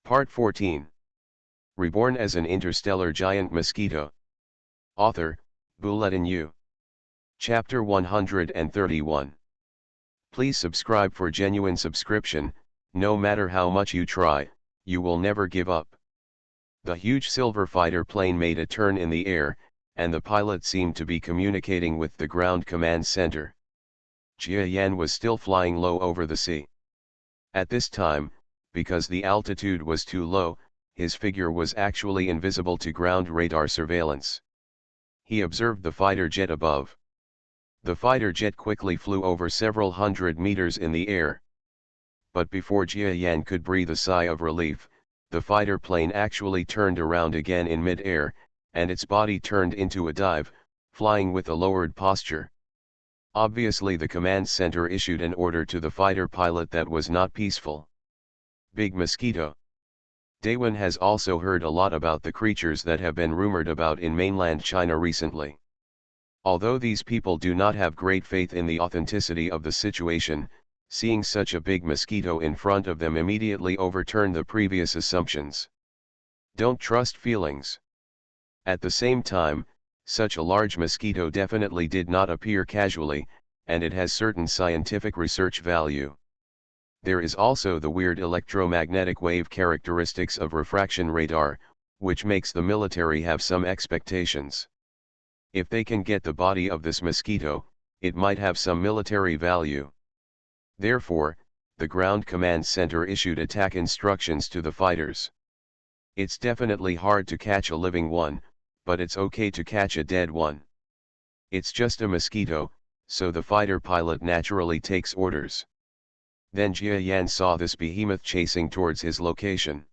Part 14. Reborn as an interstellar giant mosquito. Author, Bulletin U. Chapter 131. Please subscribe for genuine subscription. No matter how much you try, you will never give up. The huge silver fighter plane made a turn in the air, and the pilot seemed to be communicating with the ground command center. Jia Yan was still flying low over the sea. At this time, because the altitude was too low, his figure was actually invisible to ground radar surveillance. He observed the fighter jet above. The fighter jet quickly flew over several hundred meters in the air. But before Jia Yan could breathe a sigh of relief, the fighter plane actually turned around again in mid-air, and its body turned into a dive, flying with a lowered posture. Obviously, the command center issued an order to the fighter pilot that was not peaceful. Big Mosquito. Daewon has also heard a lot about the creatures that have been rumored about in mainland China recently. Although these people do not have great faith in the authenticity of the situation, seeing such a big mosquito in front of them immediately overturned the previous assumptions. Don't trust feelings. At the same time, such a large mosquito definitely did not appear casually, and it has certain scientific research value. There is also the weird electromagnetic wave characteristics of refraction radar, which makes the military have some expectations. If they can get the body of this mosquito, it might have some military value. Therefore, the ground command center issued attack instructions to the fighters. It's definitely hard to catch a living one, but it's okay to catch a dead one. It's just a mosquito, so the fighter pilot naturally takes orders. Then Jia Yan saw this behemoth chasing towards his location.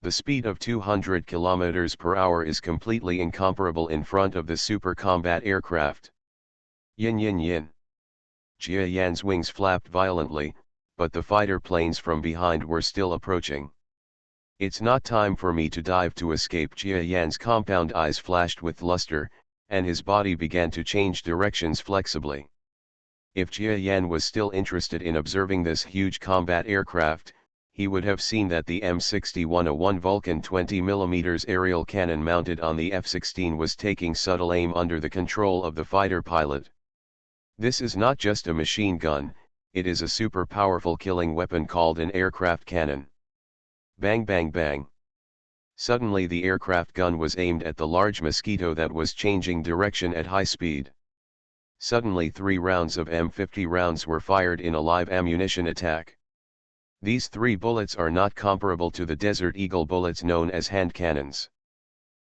The speed of 200 km per hour is completely incomparable in front of the super combat aircraft. Yin yin yin. Jia Yan's wings flapped violently, but the fighter planes from behind were still approaching. It's not time for me to dive to escape. Jia Yan's compound eyes flashed with luster, and his body began to change directions flexibly. If Jia Yan was still interested in observing this huge combat aircraft, he would have seen that the M61A1 Vulcan 20mm aerial cannon mounted on the F-16 was taking subtle aim under the control of the fighter pilot. This is not just a machine gun, it is a super powerful killing weapon called an aircraft cannon. Bang bang bang. Suddenly the aircraft gun was aimed at the large mosquito that was changing direction at high speed. Suddenly 3 rounds of M50 rounds were fired in a live ammunition attack. These 3 bullets are not comparable to the Desert Eagle bullets known as hand cannons.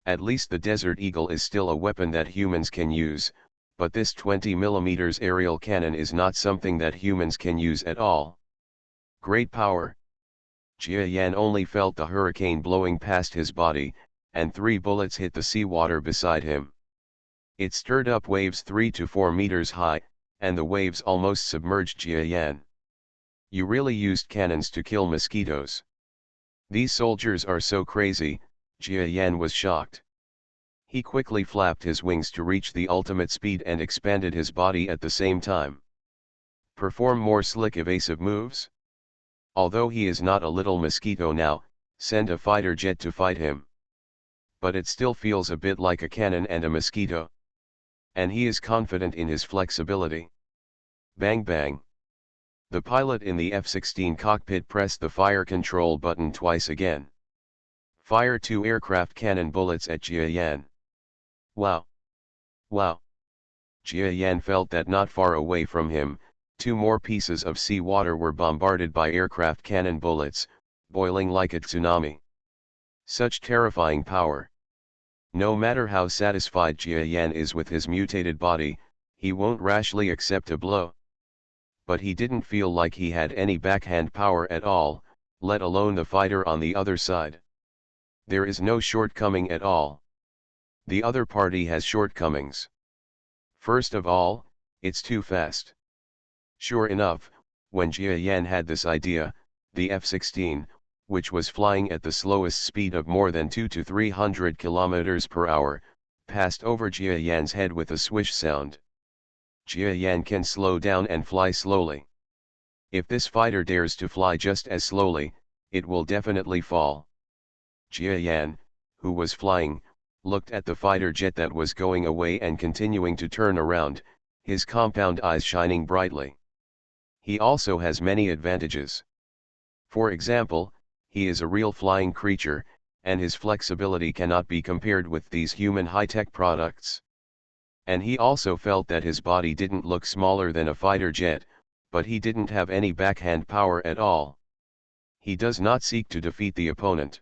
At least the Desert Eagle is still a weapon that humans can use, but this 20mm aerial cannon is not something that humans can use at all. Great power. Jia Yan only felt the hurricane blowing past his body, and 3 bullets hit the seawater beside him. It stirred up waves 3 to 4 meters high, and the waves almost submerged Jia Yan. You really used cannons to kill mosquitoes. These soldiers are so crazy, Jia Yan was shocked. He quickly flapped his wings to reach the ultimate speed and expanded his body at the same time. Perform more slick evasive moves? Although he is not a little mosquito now, send a fighter jet to fight him. But it still feels a bit like a cannon and a mosquito. And he is confident in his flexibility. Bang bang. The pilot in the F-16 cockpit pressed the fire control button twice again. Fire 2 aircraft cannon bullets at Jia Yan. Wow. Wow. Jia Yan felt that not far away from him, 2 more pieces of seawater were bombarded by aircraft cannon bullets, boiling like a tsunami. Such terrifying power. No matter how satisfied Jia Yan is with his mutated body, he won't rashly accept a blow. But he didn't feel like he had any backhand power at all, let alone the fighter on the other side. There is no shortcoming at all. The other party has shortcomings. First of all, it's too fast. Sure enough, when Jia Yan had this idea, the F-16, which was flying at the slowest speed of more than 200 to 300 km per hour, passed over Jia Yan's head with a swish sound. Jia Yan can slow down and fly slowly. If this fighter dares to fly just as slowly, it will definitely fall. Jia Yan, who was flying, looked at the fighter jet that was going away and continuing to turn around, his compound eyes shining brightly. He also has many advantages. For example, he is a real flying creature, and his flexibility cannot be compared with these human high-tech products. And he also felt that his body didn't look smaller than a fighter jet, but he didn't have any backhand power at all. He does not seek to defeat the opponent.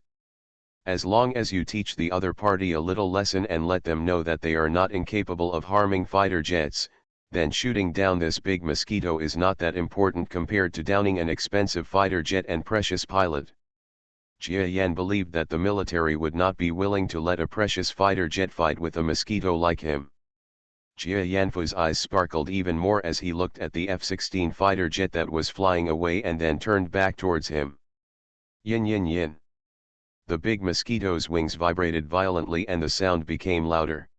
As long as you teach the other party a little lesson and let them know that they are not incapable of harming fighter jets, then shooting down this big mosquito is not that important compared to downing an expensive fighter jet and precious pilot. Jia Yan believed that the military would not be willing to let a precious fighter jet fight with a mosquito like him. Jia Yanfu's eyes sparkled even more as he looked at the F-16 fighter jet that was flying away and then turned back towards him. Yin yin yin. The big mosquito's wings vibrated violently and the sound became louder.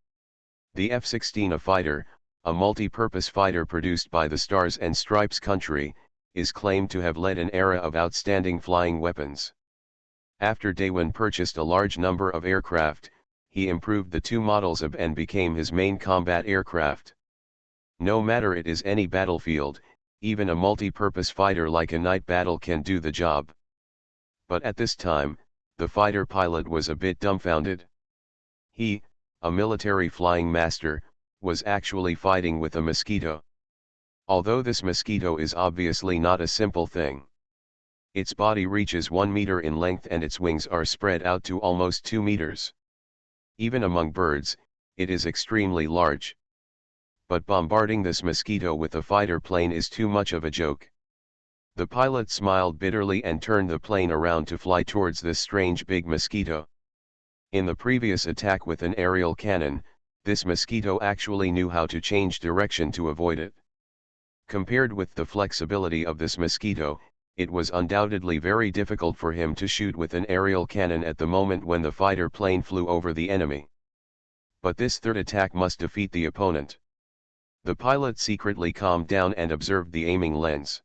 The F-16, a fighter, a multi-purpose fighter produced by the Stars and Stripes country, is claimed to have led an era of outstanding flying weapons. After Daewon purchased a large number of aircraft, he improved the two models of and became his main combat aircraft. No matter it is any battlefield, even a multi-purpose fighter like a night battle can do the job. But at this time, the fighter pilot was a bit dumbfounded. He, a military flying master, was actually fighting with a mosquito. Although this mosquito is obviously not a simple thing. Its body reaches 1 meter in length and its wings are spread out to almost 2 meters. Even among birds, it is extremely large. But bombarding this mosquito with a fighter plane is too much of a joke. The pilot smiled bitterly and turned the plane around to fly towards this strange big mosquito. In the previous attack with an aerial cannon, this mosquito actually knew how to change direction to avoid it. Compared with the flexibility of this mosquito, it was undoubtedly very difficult for him to shoot with an aerial cannon at the moment when the fighter plane flew over the enemy. But this third attack must defeat the opponent. The pilot secretly calmed down and observed the aiming lens.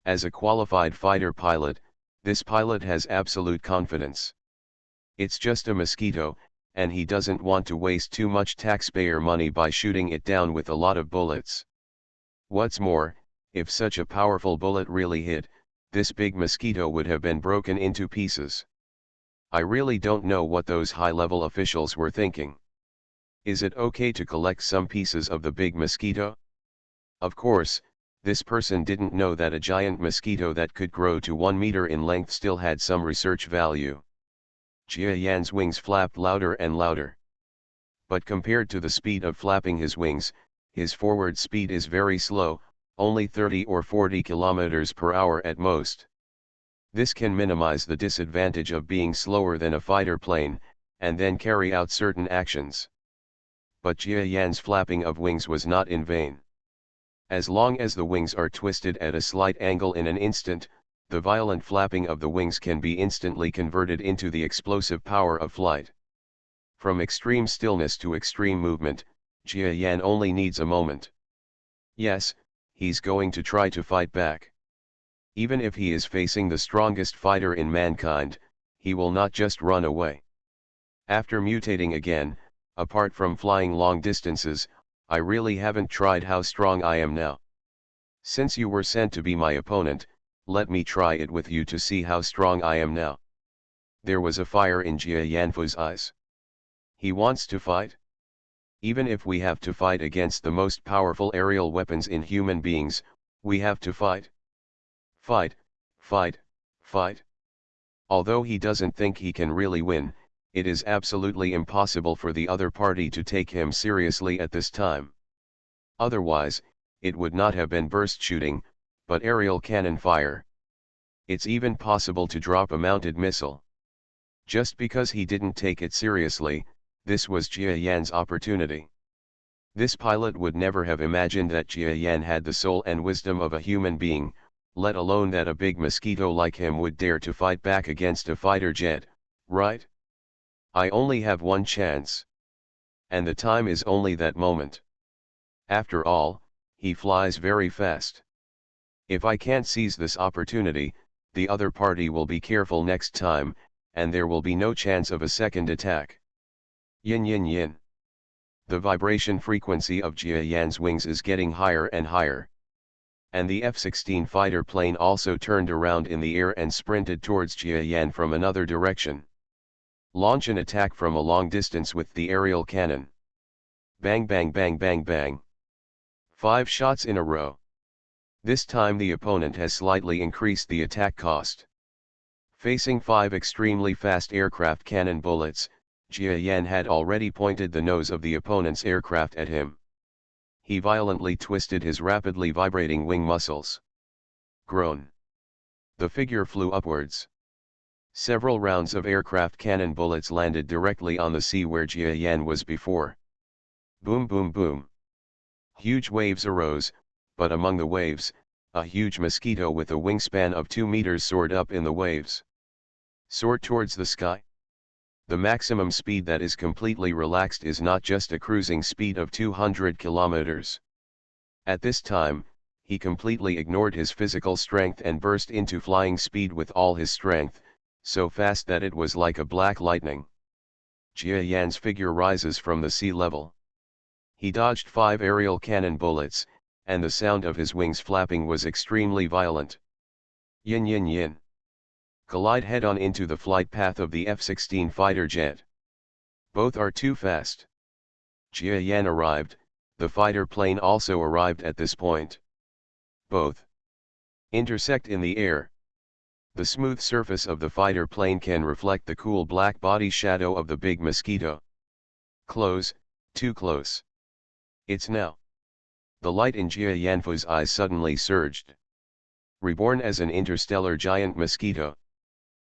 As a qualified fighter pilot, this pilot has absolute confidence. It's just a mosquito, and he doesn't want to waste too much taxpayer money by shooting it down with a lot of bullets. What's more, if such a powerful bullet really hit, this big mosquito would have been broken into pieces. I really don't know what those high-level officials were thinking. Is it okay to collect some pieces of the big mosquito? Of course, this person didn't know that a giant mosquito that could grow to 1 meter in length still had some research value. Jia Yan's wings flapped louder and louder. But compared to the speed of flapping his wings, his forward speed is very slow, only 30 or 40 kilometers per hour at most. This can minimize the disadvantage of being slower than a fighter plane, and then carry out certain actions. But Jia Yan's flapping of wings was not in vain. As long as the wings are twisted at a slight angle in an instant, the violent flapping of the wings can be instantly converted into the explosive power of flight. From extreme stillness to extreme movement, Jia Yan only needs a moment. Yes, he's going to try to fight back. Even if he is facing the strongest fighter in mankind, he will not just run away. After mutating again, apart from flying long distances, I really haven't tried how strong I am now. Since you were sent to be my opponent, let me try it with you to see how strong I am now. There was a fire in Jia Yanfu's eyes. He wants to fight. Even if we have to fight against the most powerful aerial weapons in human beings, we have to fight. Fight, fight, fight. Although he doesn't think he can really win, it is absolutely impossible for the other party to take him seriously at this time. Otherwise, it would not have been burst shooting, but aerial cannon fire. It's even possible to drop a mounted missile. Just because he didn't take it seriously, this was Jia Yan's opportunity. This pilot would never have imagined that Jia Yan had the soul and wisdom of a human being, let alone that a big mosquito like him would dare to fight back against a fighter jet, right? I only have one chance. And the time is only that moment. After all, he flies very fast. If I can't seize this opportunity, the other party will be careful next time, and there will be no chance of a second attack. Yin yin yin. The vibration frequency of Jia Yan's wings is getting higher and higher. And the F-16 fighter plane also turned around in the air and sprinted towards Jia Yan from another direction. Launch an attack from a long distance with the aerial cannon. Bang bang bang bang bang. 5 shots in a row. This time the opponent has slightly increased the attack cost. Facing 5 extremely fast aircraft cannon bullets, Jia Yan had already pointed the nose of the opponent's aircraft at him. He violently twisted his rapidly vibrating wing muscles. Groan. The figure flew upwards. Several rounds of aircraft cannon bullets landed directly on the sea where Jia Yan was before. Boom boom boom. Huge waves arose, but among the waves, a huge mosquito with a wingspan of 2 meters soared up in the waves. Soared towards the sky. The maximum speed that is completely relaxed is not just a cruising speed of 200 kilometers. At this time, he completely ignored his physical strength and burst into flying speed with all his strength, so fast that it was like a black lightning. Jia Yan's figure rises from the sea level. He dodged 5 aerial cannon bullets, and the sound of his wings flapping was extremely violent. Yin yin yin. Collide head-on into the flight path of the F-16 fighter jet. Both are too fast. Jia Yan arrived, the fighter plane also arrived at this point. Both intersect in the air. The smooth surface of the fighter plane can reflect the cool black body shadow of the big mosquito. Close, too close. It's now. The light in Jia Yanfu's eyes suddenly surged. Reborn as an interstellar giant mosquito.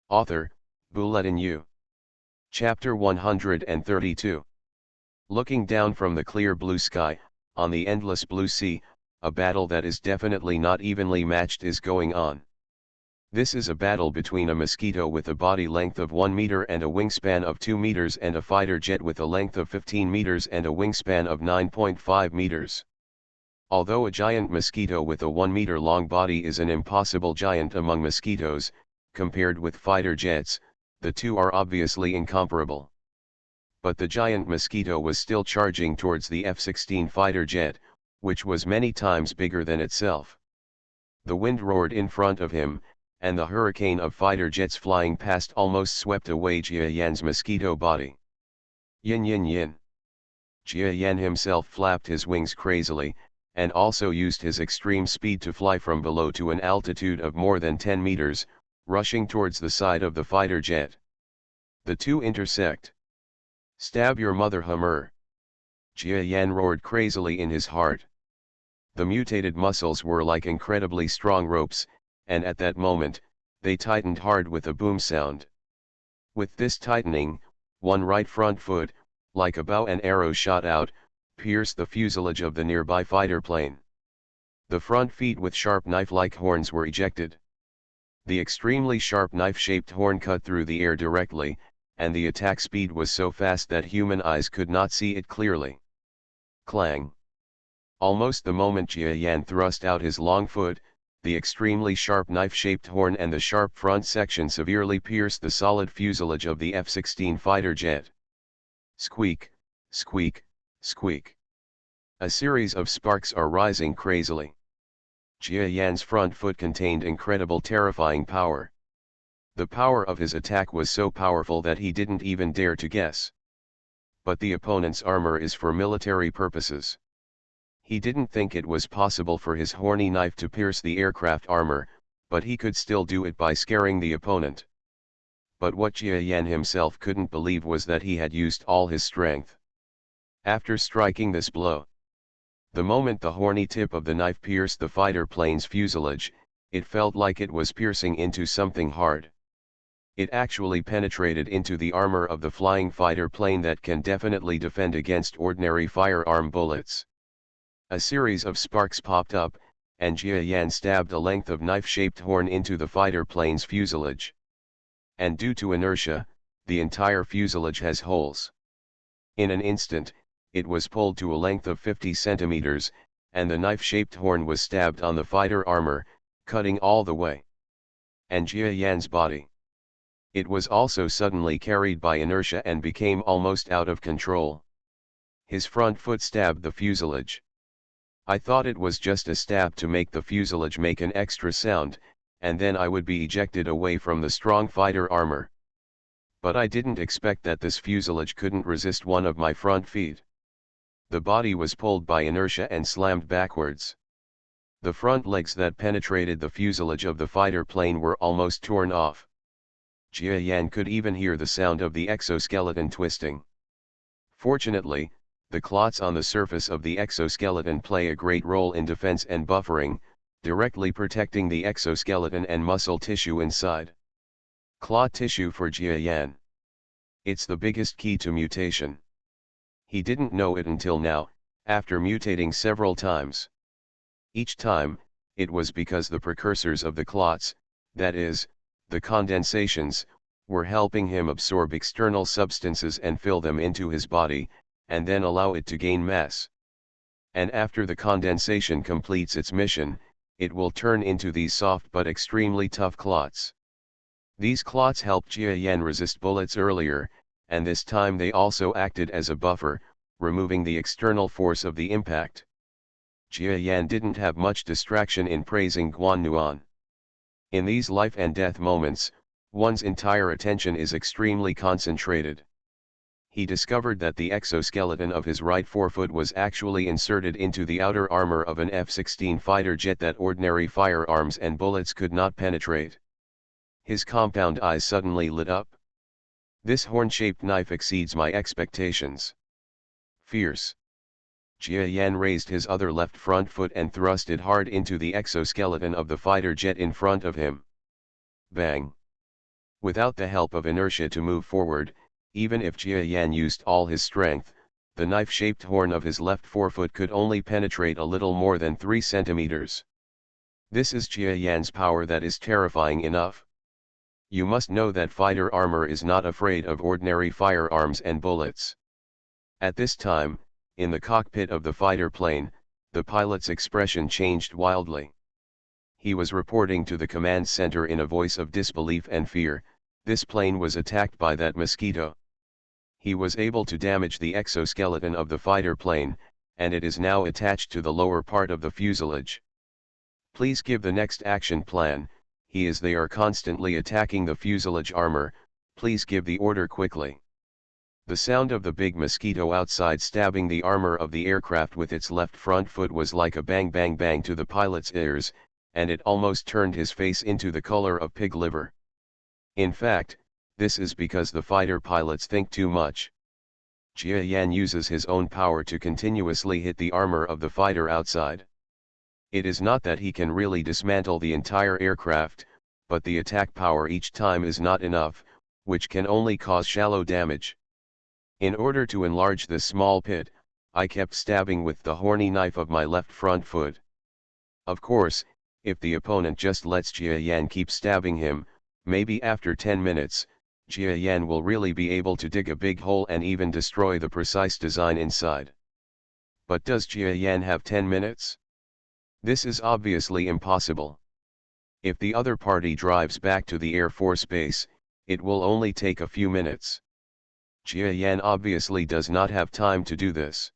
Author, Bulletin U. Chapter 132. Looking down from the clear blue sky, on the endless blue sea, a battle that is definitely not evenly matched is going on. This is a battle between a mosquito with a body length of 1 meter and a wingspan of 2 meters and a fighter jet with a length of 15 meters and a wingspan of 9.5 meters. Although a giant mosquito with a 1 meter long body is an impossible giant among mosquitoes, compared with fighter jets, the two are obviously incomparable. But the giant mosquito was still charging towards the F-16 fighter jet, which was many times bigger than itself. The wind roared in front of him, and the hurricane of fighter jets flying past almost swept away Jia Yan's mosquito body. Yin yin yin. Jia Yan himself flapped his wings crazily, and also used his extreme speed to fly from below to an altitude of more than 10 meters, rushing towards the side of the fighter jet. The two intersect. Stab your mother, Hummer! Jia Yan roared crazily in his heart. The mutated muscles were like incredibly strong ropes, and at that moment, they tightened hard with a boom sound. With this tightening, one right front foot, like a bow and arrow shot out, pierced the fuselage of the nearby fighter plane. The front feet with sharp knife-like horns were ejected. The extremely sharp knife-shaped horn cut through the air directly, and the attack speed was so fast that human eyes could not see it clearly. Clang! Almost the moment Jia Yan thrust out his long foot, the extremely sharp knife-shaped horn and the sharp front section severely pierced the solid fuselage of the F-16 fighter jet. Squeak, squeak, squeak. A series of sparks are rising crazily. Jia Yan's front foot contained incredible terrifying power. The power of his attack was so powerful that he didn't even dare to guess. But the opponent's armor is for military purposes. He didn't think it was possible for his horny knife to pierce the aircraft armor, but he could still do it by scaring the opponent. But what Jia Yan himself couldn't believe was that he had used all his strength. After striking this blow, the moment the horny tip of the knife pierced the fighter plane's fuselage, it felt like it was piercing into something hard. It actually penetrated into the armor of the flying fighter plane that can definitely defend against ordinary firearm bullets. A series of sparks popped up, and Jia Yan stabbed a length of knife-shaped horn into the fighter plane's fuselage. And due to inertia, the entire fuselage has holes. In an instant, it was pulled to a length of 50 centimeters, and the knife-shaped horn was stabbed on the fighter armor, cutting all the way. and Jia Yan's body. It was also suddenly carried by inertia and became almost out of control. His front foot stabbed the fuselage. I thought it was just a stab to make the fuselage make an extra sound, and then I would be ejected away from the strong fighter armor. But I didn't expect that this fuselage couldn't resist one of my front feet. The body was pulled by inertia and slammed backwards. The front legs that penetrated the fuselage of the fighter plane were almost torn off. Jia Yan could even hear the sound of the exoskeleton twisting. Fortunately, the clots on the surface of the exoskeleton play a great role in defense and buffering, directly protecting the exoskeleton and muscle tissue inside. Clot tissue for Jia Yan. It's the biggest key to mutation. He didn't know it until now, after mutating several times. Each time, it was because the precursors of the clots, that is, the condensations, were helping him absorb external substances and fill them into his body, and then allow it to gain mass. And after the condensation completes its mission, it will turn into these soft but extremely tough clots. These clots helped Jia Yan resist bullets earlier, and this time they also acted as a buffer, removing the external force of the impact. Jia Yan didn't have much distraction in praising Guan Nuan. In these life and death moments, one's entire attention is extremely concentrated. He discovered that the exoskeleton of his right forefoot was actually inserted into the outer armor of an F-16 fighter jet that ordinary firearms and bullets could not penetrate. His compound eyes suddenly lit up. This horn-shaped knife exceeds my expectations. Fierce. Jia Yan raised his other left front foot and thrust it hard into the exoskeleton of the fighter jet in front of him. Bang. Without the help of inertia to move forward, even if Jia Yan used all his strength, the knife-shaped horn of his left forefoot could only penetrate a little more than 3 centimeters. This is Jia Yan's power that is terrifying enough. You must know that fighter armor is not afraid of ordinary firearms and bullets. At this time, in the cockpit of the fighter plane, the pilot's expression changed wildly. He was reporting to the command center in a voice of disbelief and fear. This plane was attacked by that Mosquito. He was able to damage the exoskeleton of the fighter plane, and it is now attached to the lower part of the fuselage. Please give the next action plan. They are constantly attacking the fuselage armor, please give the order quickly. The sound of the big Mosquito outside stabbing the armor of the aircraft with its left front foot was like a bang bang bang to the pilot's ears, and it almost turned his face into the color of pig liver. In fact, this is because the fighter pilots think too much. Jia Yan uses his own power to continuously hit the armor of the fighter outside. It is not that he can really dismantle the entire aircraft, but the attack power each time is not enough, which can only cause shallow damage. In order to enlarge this small pit, I kept stabbing with the horny knife of my left front foot. Of course, if the opponent just lets Jia Yan keep stabbing him, maybe after 10 minutes, Jia Yan will really be able to dig a big hole and even destroy the precise design inside. But does Jia Yan have 10 minutes? This is obviously impossible. If the other party drives back to the Air Force base, it will only take a few minutes. Jia Yan obviously does not have time to do this.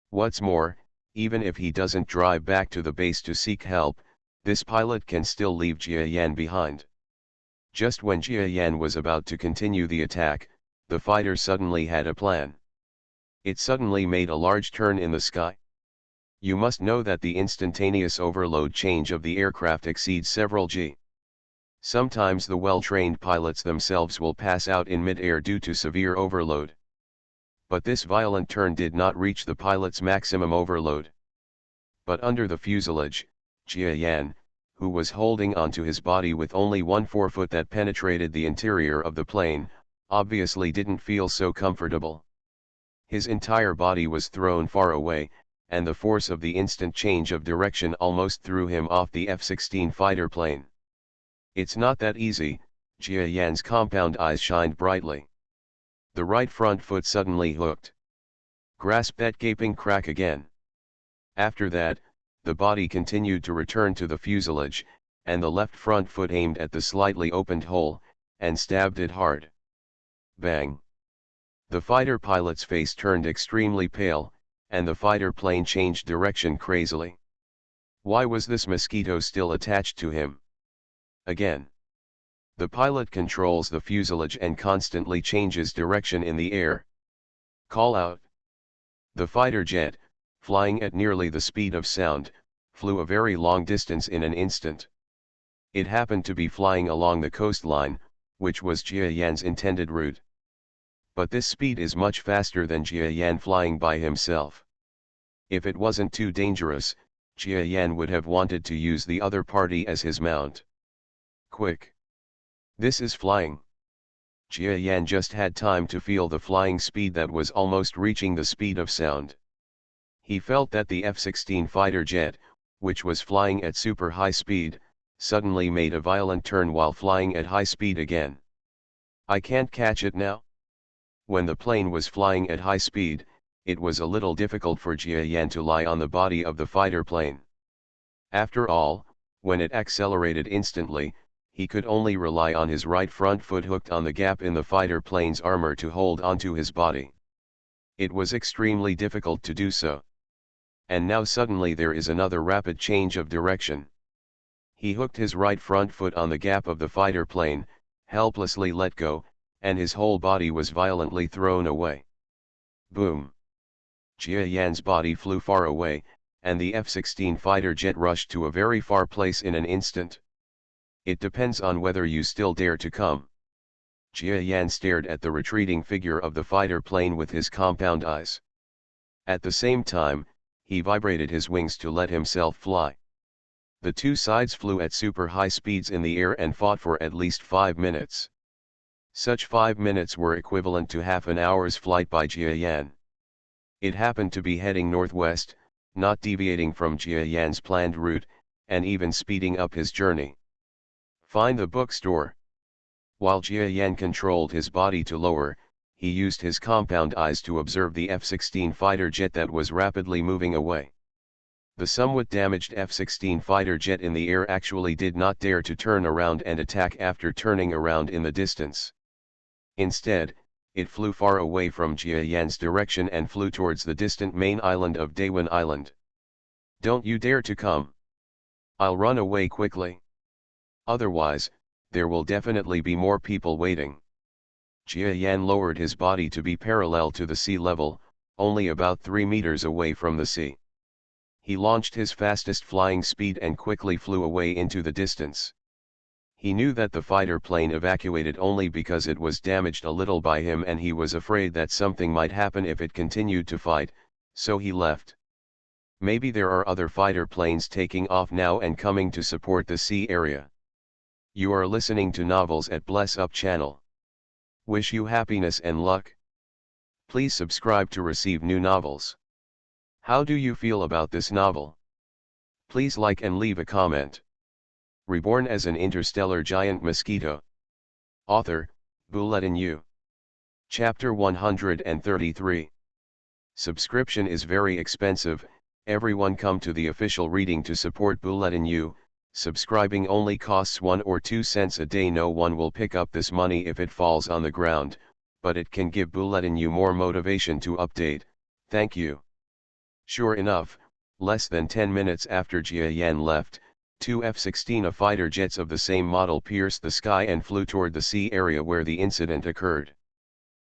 What's more, even if he doesn't drive back to the base to seek help, this pilot can still leave Jia Yan behind. Just when Jia Yan was about to continue the attack, the fighter suddenly had a plan. It suddenly made a large turn in the sky. You must know that the instantaneous overload change of the aircraft exceeds several G. Sometimes the well-trained pilots themselves will pass out in mid-air due to severe overload. But this violent turn did not reach the pilot's maximum overload. But under the fuselage, Jia Yan, who was holding onto his body with only one forefoot that penetrated the interior of the plane, obviously didn't feel so comfortable. His entire body was thrown far away, and the force of the instant change of direction almost threw him off the F-16 fighter plane. It's not that easy, Jia Yan's compound eyes shined brightly. The right front foot suddenly hooked. Grasp that gaping crack again. After that, the body continued to return to the fuselage, and the left front foot aimed at the slightly opened hole, and stabbed it hard. Bang! The fighter pilot's face turned extremely pale, and the fighter plane changed direction crazily. Why was this Mosquito still attached to him? Again. The pilot controls the fuselage and constantly changes direction in the air. Call out. The fighter jet, flying at nearly the speed of sound, flew a very long distance in an instant. It happened to be flying along the coastline, which was Jia Yan's intended route. But this speed is much faster than Jia Yan flying by himself. If it wasn't too dangerous, Jia Yan would have wanted to use the other party as his mount. Quick! This is flying. Jia Yan just had time to feel the flying speed that was almost reaching the speed of sound. He felt that the F-16 fighter jet, which was flying at super high speed, suddenly made a violent turn while flying at high speed again. I can't catch it now? When the plane was flying at high speed, it was a little difficult for Jia Yan to lie on the body of the fighter plane. After all, when it accelerated instantly, he could only rely on his right front foot hooked on the gap in the fighter plane's armor to hold onto his body. It was extremely difficult to do so. And now suddenly there is another rapid change of direction. He hooked his right front foot on the gap of the fighter plane, helplessly let go, and his whole body was violently thrown away. Boom! Jia Yan's body flew far away, and the F-16 fighter jet rushed to a very far place in an instant. It depends on whether you still dare to come. Jia Yan stared at the retreating figure of the fighter plane with his compound eyes. At the same time, he vibrated his wings to let himself fly. The two sides flew at super high speeds in the air and fought for at least 5 minutes. Such 5 minutes were equivalent to half an hour's flight by Jia Yan. It happened to be heading northwest, not deviating from Jia Yan's planned route, and even speeding up his journey. Find the bookstore. While Jia Yan controlled his body to lower, he used his compound eyes to observe the F-16 fighter jet that was rapidly moving away. The somewhat damaged F-16 fighter jet in the air actually did not dare to turn around and attack after turning around in the distance. Instead, it flew far away from Jia Yan's direction and flew towards the distant main island of Daewon Island. Don't you dare to come. I'll run away quickly. Otherwise, there will definitely be more people waiting. Jia Yan lowered his body to be parallel to the sea level, only about 3 meters away from the sea. He launched his fastest flying speed and quickly flew away into the distance. He knew that the fighter plane evacuated only because it was damaged a little by him, and he was afraid that something might happen if it continued to fight, so he left. Maybe there are other fighter planes taking off now and coming to support the sea area. You are listening to Novels at Bless Up channel. Wish you happiness and luck. Please subscribe to receive new novels. How do you feel about this novel? Please like and leave a comment. Reborn as an interstellar giant mosquito. Author, Bulletin U. Chapter 133. Subscription is very expensive. Everyone come to the official reading to support Bulletin U. Subscribing only costs 1 or 2 cents a day. No one will pick up this money if it falls on the ground, but it can give Bulletin U more motivation to update. Thank you. Sure enough, less than 10 minutes after Jia Yan left, 2 F-16 fighter jets of the same model pierced the sky and flew toward the sea area where the incident occurred.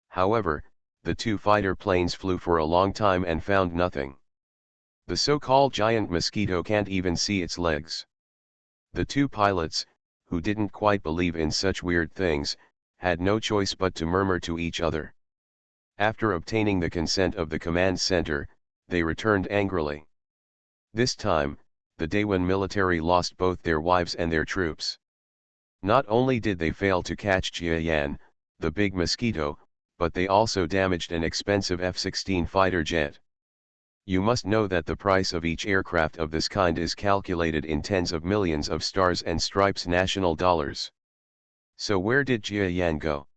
However, the 2 fighter planes flew for a long time and found nothing. The so-called giant mosquito can't even see its legs. The 2 pilots, who didn't quite believe in such weird things, had no choice but to murmur to each other. After obtaining the consent of the command center, they returned angrily. This time, the Daewon military lost both their wives and their troops. Not only did they fail to catch Jia Yan, the big mosquito, but they also damaged an expensive F-16 fighter jet. You must know that the price of each aircraft of this kind is calculated in tens of millions of stars and stripes national dollars. So where did Jia Yan go?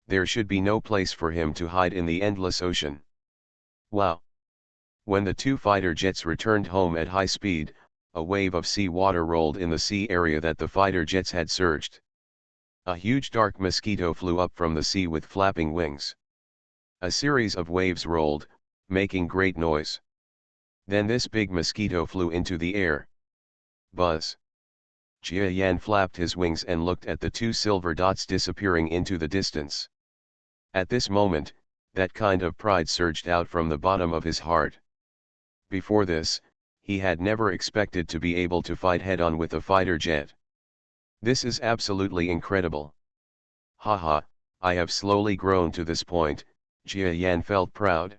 There should be no place for him to hide in the endless ocean. Wow! When the 2 fighter jets returned home at high speed, a wave of sea water rolled in the sea area that the fighter jets had surged. A huge dark mosquito flew up from the sea with flapping wings. A series of waves rolled, making great noise. Then this big mosquito flew into the air. Buzz. Jia Yan flapped his wings and looked at the two silver dots disappearing into the distance. At this moment, that kind of pride surged out from the bottom of his heart. Before this, he had never expected to be able to fight head-on with a fighter jet. This is absolutely incredible. Haha, I have slowly grown to this point, Jia Yan felt proud.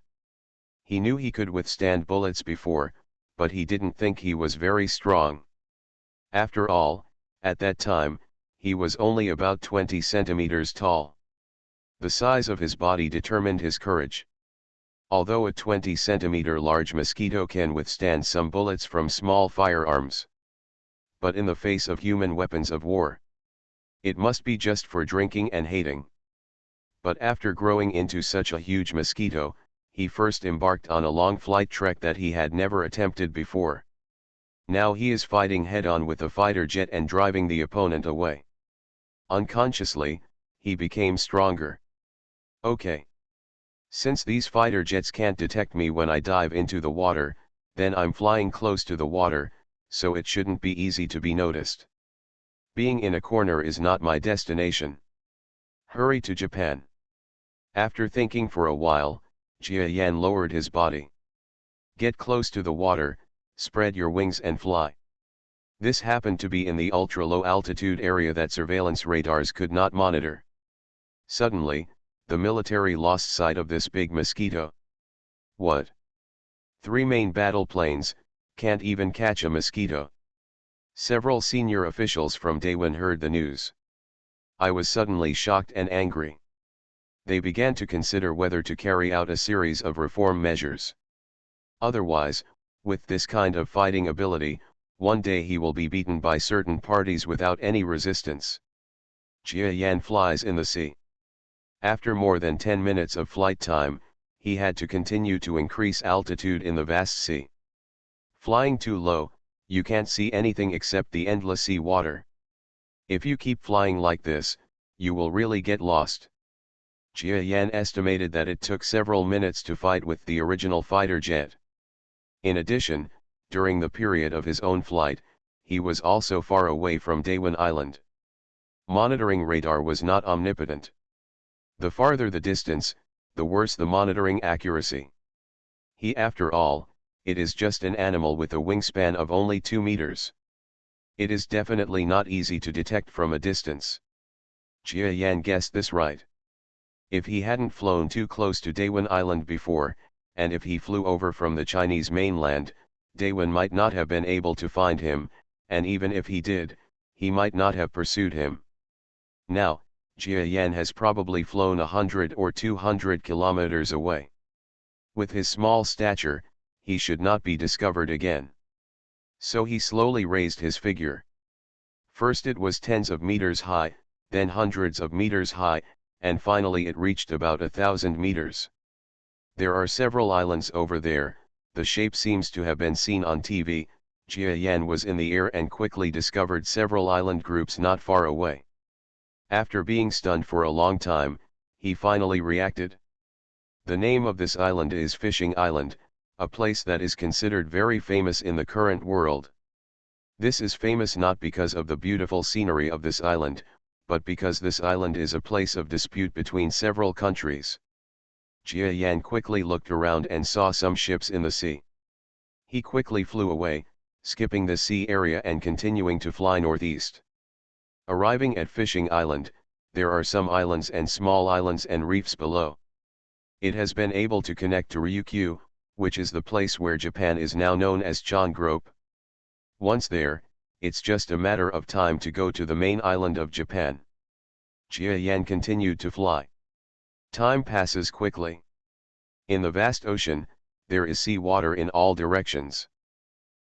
He knew he could withstand bullets before, but he didn't think he was very strong. After all, at that time, he was only about 20 centimeters tall. The size of his body determined his courage. Although a 20-centimeter large mosquito can withstand some bullets from small firearms. But in the face of human weapons of war, it must be just for drinking and hating. But after growing into such a huge mosquito, he first embarked on a long flight trek that he had never attempted before. Now he is fighting head-on with a fighter jet and driving the opponent away. Unconsciously, he became stronger. Okay. Since these fighter jets can't detect me when I dive into the water, then I'm flying close to the water, so it shouldn't be easy to be noticed. Being in a corner is not my destination. Hurry to Japan. After thinking for a while, Jia Yan lowered his body. Get close to the water, spread your wings and fly. This happened to be in the ultra-low altitude area that surveillance radars could not monitor. Suddenly, the military lost sight of this big mosquito. What? 3 main battle planes, can't even catch a mosquito. Several senior officials from Daewon heard the news. I was suddenly shocked and angry. They began to consider whether to carry out a series of reform measures. Otherwise, with this kind of fighting ability, one day he will be beaten by certain parties without any resistance. Jia Yan flies in the sea. After more than 10 minutes of flight time, he had to continue to increase altitude in the vast sea. Flying too low, you can't see anything except the endless sea water. If you keep flying like this, you will really get lost. Jia Yan estimated that it took several minutes to fight with the original fighter jet. In addition, during the period of his own flight, he was also far away from Daewon Island. Monitoring radar was not omnipotent. The farther the distance, the worse the monitoring accuracy. After all, it is just an animal with a wingspan of only 2 meters. It is definitely not easy to detect from a distance. Jia Yan guessed this right. If he hadn't flown too close to Daewon Island before, and if he flew over from the Chinese mainland, Daewon might not have been able to find him, and even if he did, he might not have pursued him. Now, Jia Yan has probably flown 100 or 200 kilometers away. With his small stature, he should not be discovered again. So he slowly raised his figure. First it was tens of meters high, then hundreds of meters high, and finally it reached about 1,000 meters. There are several islands over there, the shape seems to have been seen on TV. Jia Yan was in the air and quickly discovered several island groups not far away. After being stunned for a long time, he finally reacted. The name of this island is Fishing Island, a place that is considered very famous in the current world. This is famous not because of the beautiful scenery of this island, but because this island is a place of dispute between several countries. Jia Yan quickly looked around and saw some ships in the sea. He quickly flew away, skipping the sea area and continuing to fly northeast. Arriving at Fishing Island, there are some islands and small islands and reefs below. It has been able to connect to Ryukyu, which is the place where Japan is now known as Chongrope. Once there, it's just a matter of time to go to the main island of Japan. Jia Yan continued to fly. Time passes quickly. In the vast ocean, there is sea water in all directions.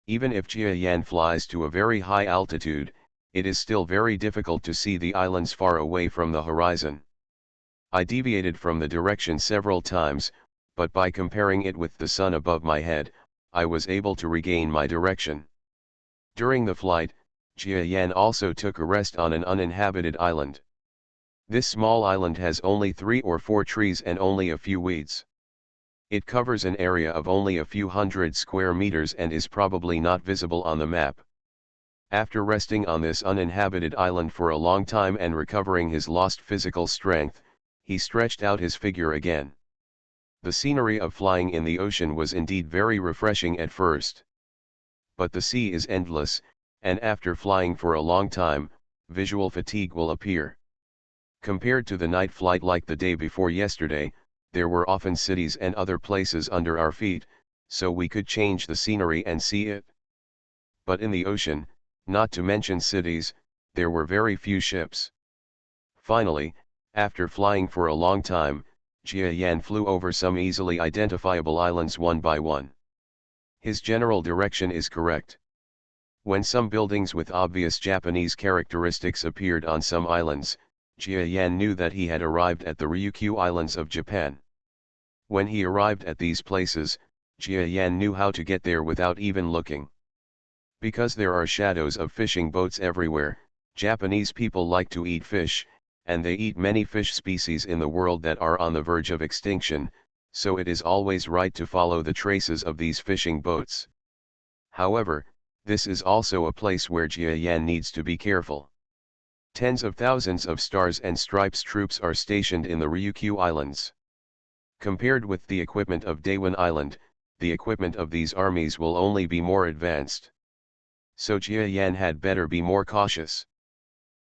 Even if Jia Yan flies to a very high altitude, it is still very difficult to see the islands far away from the horizon. I deviated from the direction several times, but by comparing it with the sun above my head, I was able to regain my direction. During the flight, Jia Yan also took a rest on an uninhabited island. This small island has only 3 or 4 trees and only a few weeds. It covers an area of only a few hundred square meters and is probably not visible on the map. After resting on this uninhabited island for a long time and recovering his lost physical strength, he stretched out his figure again. The scenery of flying in the ocean was indeed very refreshing at first. But the sea is endless, and after flying for a long time, visual fatigue will appear. Compared to the night flight like the day before yesterday, there were often cities and other places under our feet, so we could change the scenery and see it. But in the ocean, not to mention cities, there were very few ships. Finally, after flying for a long time, Jia Yan flew over some easily identifiable islands one by one. His general direction is correct. When some buildings with obvious Japanese characteristics appeared on some islands, Jia Yan knew that he had arrived at the Ryukyu Islands of Japan. When he arrived at these places, Jia Yan knew how to get there without even looking. Because there are shadows of fishing boats everywhere, Japanese people like to eat fish, and they eat many fish species in the world that are on the verge of extinction, so it is always right to follow the traces of these fishing boats. However, this is also a place where Jia Yan needs to be careful. Tens of thousands of Stars and Stripes troops are stationed in the Ryukyu Islands. Compared with the equipment of Daewon Island, the equipment of these armies will only be more advanced. So Jia Yan had better be more cautious.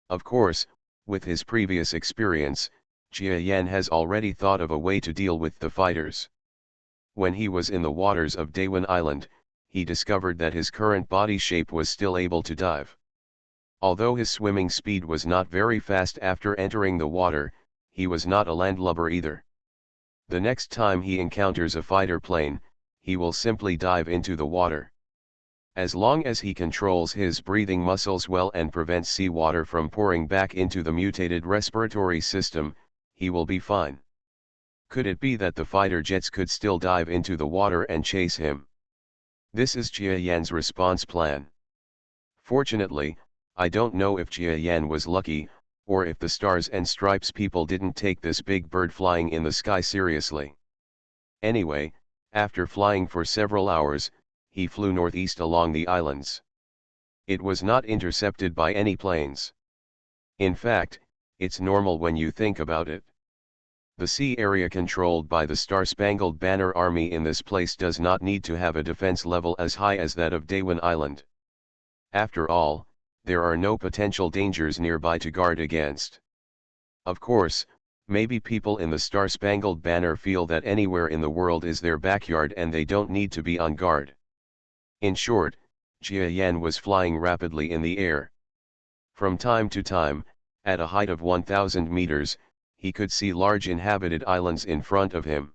Of course, with his previous experience, Jia Yan has already thought of a way to deal with the fighters. When he was in the waters of Daewon Island, he discovered that his current body shape was still able to dive. Although his swimming speed was not very fast after entering the water, he was not a landlubber either. The next time he encounters a fighter plane, he will simply dive into the water. As long as he controls his breathing muscles well and prevents seawater from pouring back into the mutated respiratory system, he will be fine. Could it be that the fighter jets could still dive into the water and chase him? This is Jia Yan's response plan. Fortunately, I don't know if Jia Yan was lucky, or if the Stars and Stripes people didn't take this big bird flying in the sky seriously. Anyway, after flying for several hours, he flew northeast along the islands. It was not intercepted by any planes. In fact, it's normal when you think about it. The sea area controlled by the Star-Spangled Banner Army in this place does not need to have a defense level as high as that of Daewon Island. After all, there are no potential dangers nearby to guard against. Of course, maybe people in the Star-Spangled Banner feel that anywhere in the world is their backyard and they don't need to be on guard. In short, Jia Yan was flying rapidly in the air. From time to time, at a height of 1,000 meters, he could see large inhabited islands in front of him.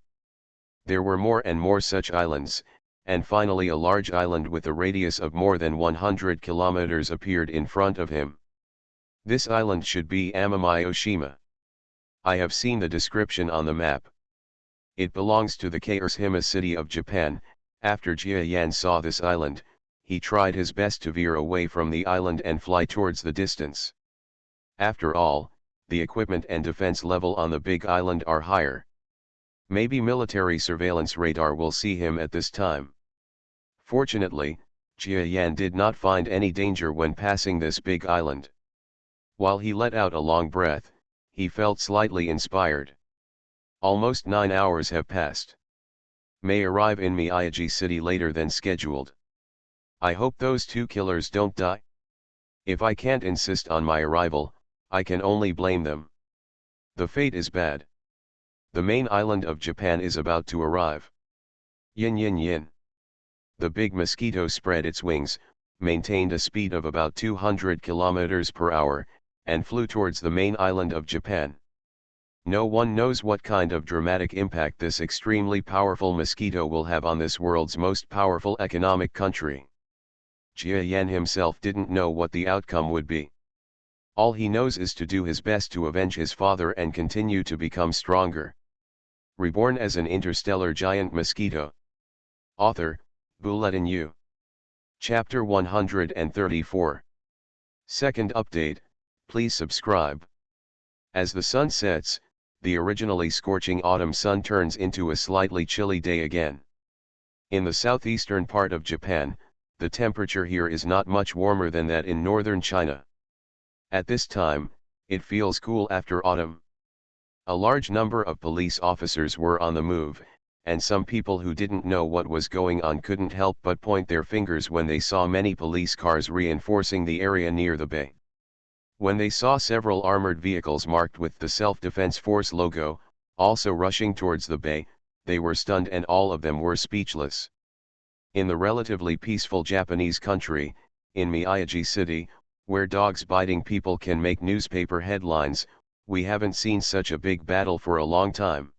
There were more and more such islands, and finally a large island with a radius of more than 100 kilometers appeared in front of him. This island should be Amami-Oshima. I have seen the description on the map. It belongs to the Kagoshima city of Japan. After Jia Yan saw this island, he tried his best to veer away from the island and fly towards the distance. After all, the equipment and defense level on the big island are higher. Maybe military surveillance radar will see him at this time. Fortunately, Jia Yan did not find any danger when passing this big island. While he let out a long breath, he felt slightly inspired. Almost 9 hours have passed. May arrive in Miyagi City later than scheduled. I hope those 2 killers don't die. If I can't insist on my arrival, I can only blame them. The fate is bad. The main island of Japan is about to arrive. Yin yin yin. The big mosquito spread its wings, maintained a speed of about 200 kilometers per hour, and flew towards the main island of Japan. No one knows what kind of dramatic impact this extremely powerful mosquito will have on this world's most powerful economic country. Jia Yan himself didn't know what the outcome would be. All he knows is to do his best to avenge his father and continue to become stronger. Reborn as an interstellar giant mosquito. Author, Buletin Yu. Chapter 134. Second update, please subscribe. As the sun sets, the originally scorching autumn sun turns into a slightly chilly day again. In the southeastern part of Japan, the temperature here is not much warmer than that in northern China. At this time, it feels cool after autumn. A large number of police officers were on the move, and some people who didn't know what was going on couldn't help but point their fingers when they saw many police cars reinforcing the area near the bay. When they saw several armored vehicles marked with the Self-Defense Force logo, also rushing towards the bay, they were stunned and all of them were speechless. In the relatively peaceful Japanese country, in Miyagi City, where dogs biting people can make newspaper headlines, we haven't seen such a big battle for a long time.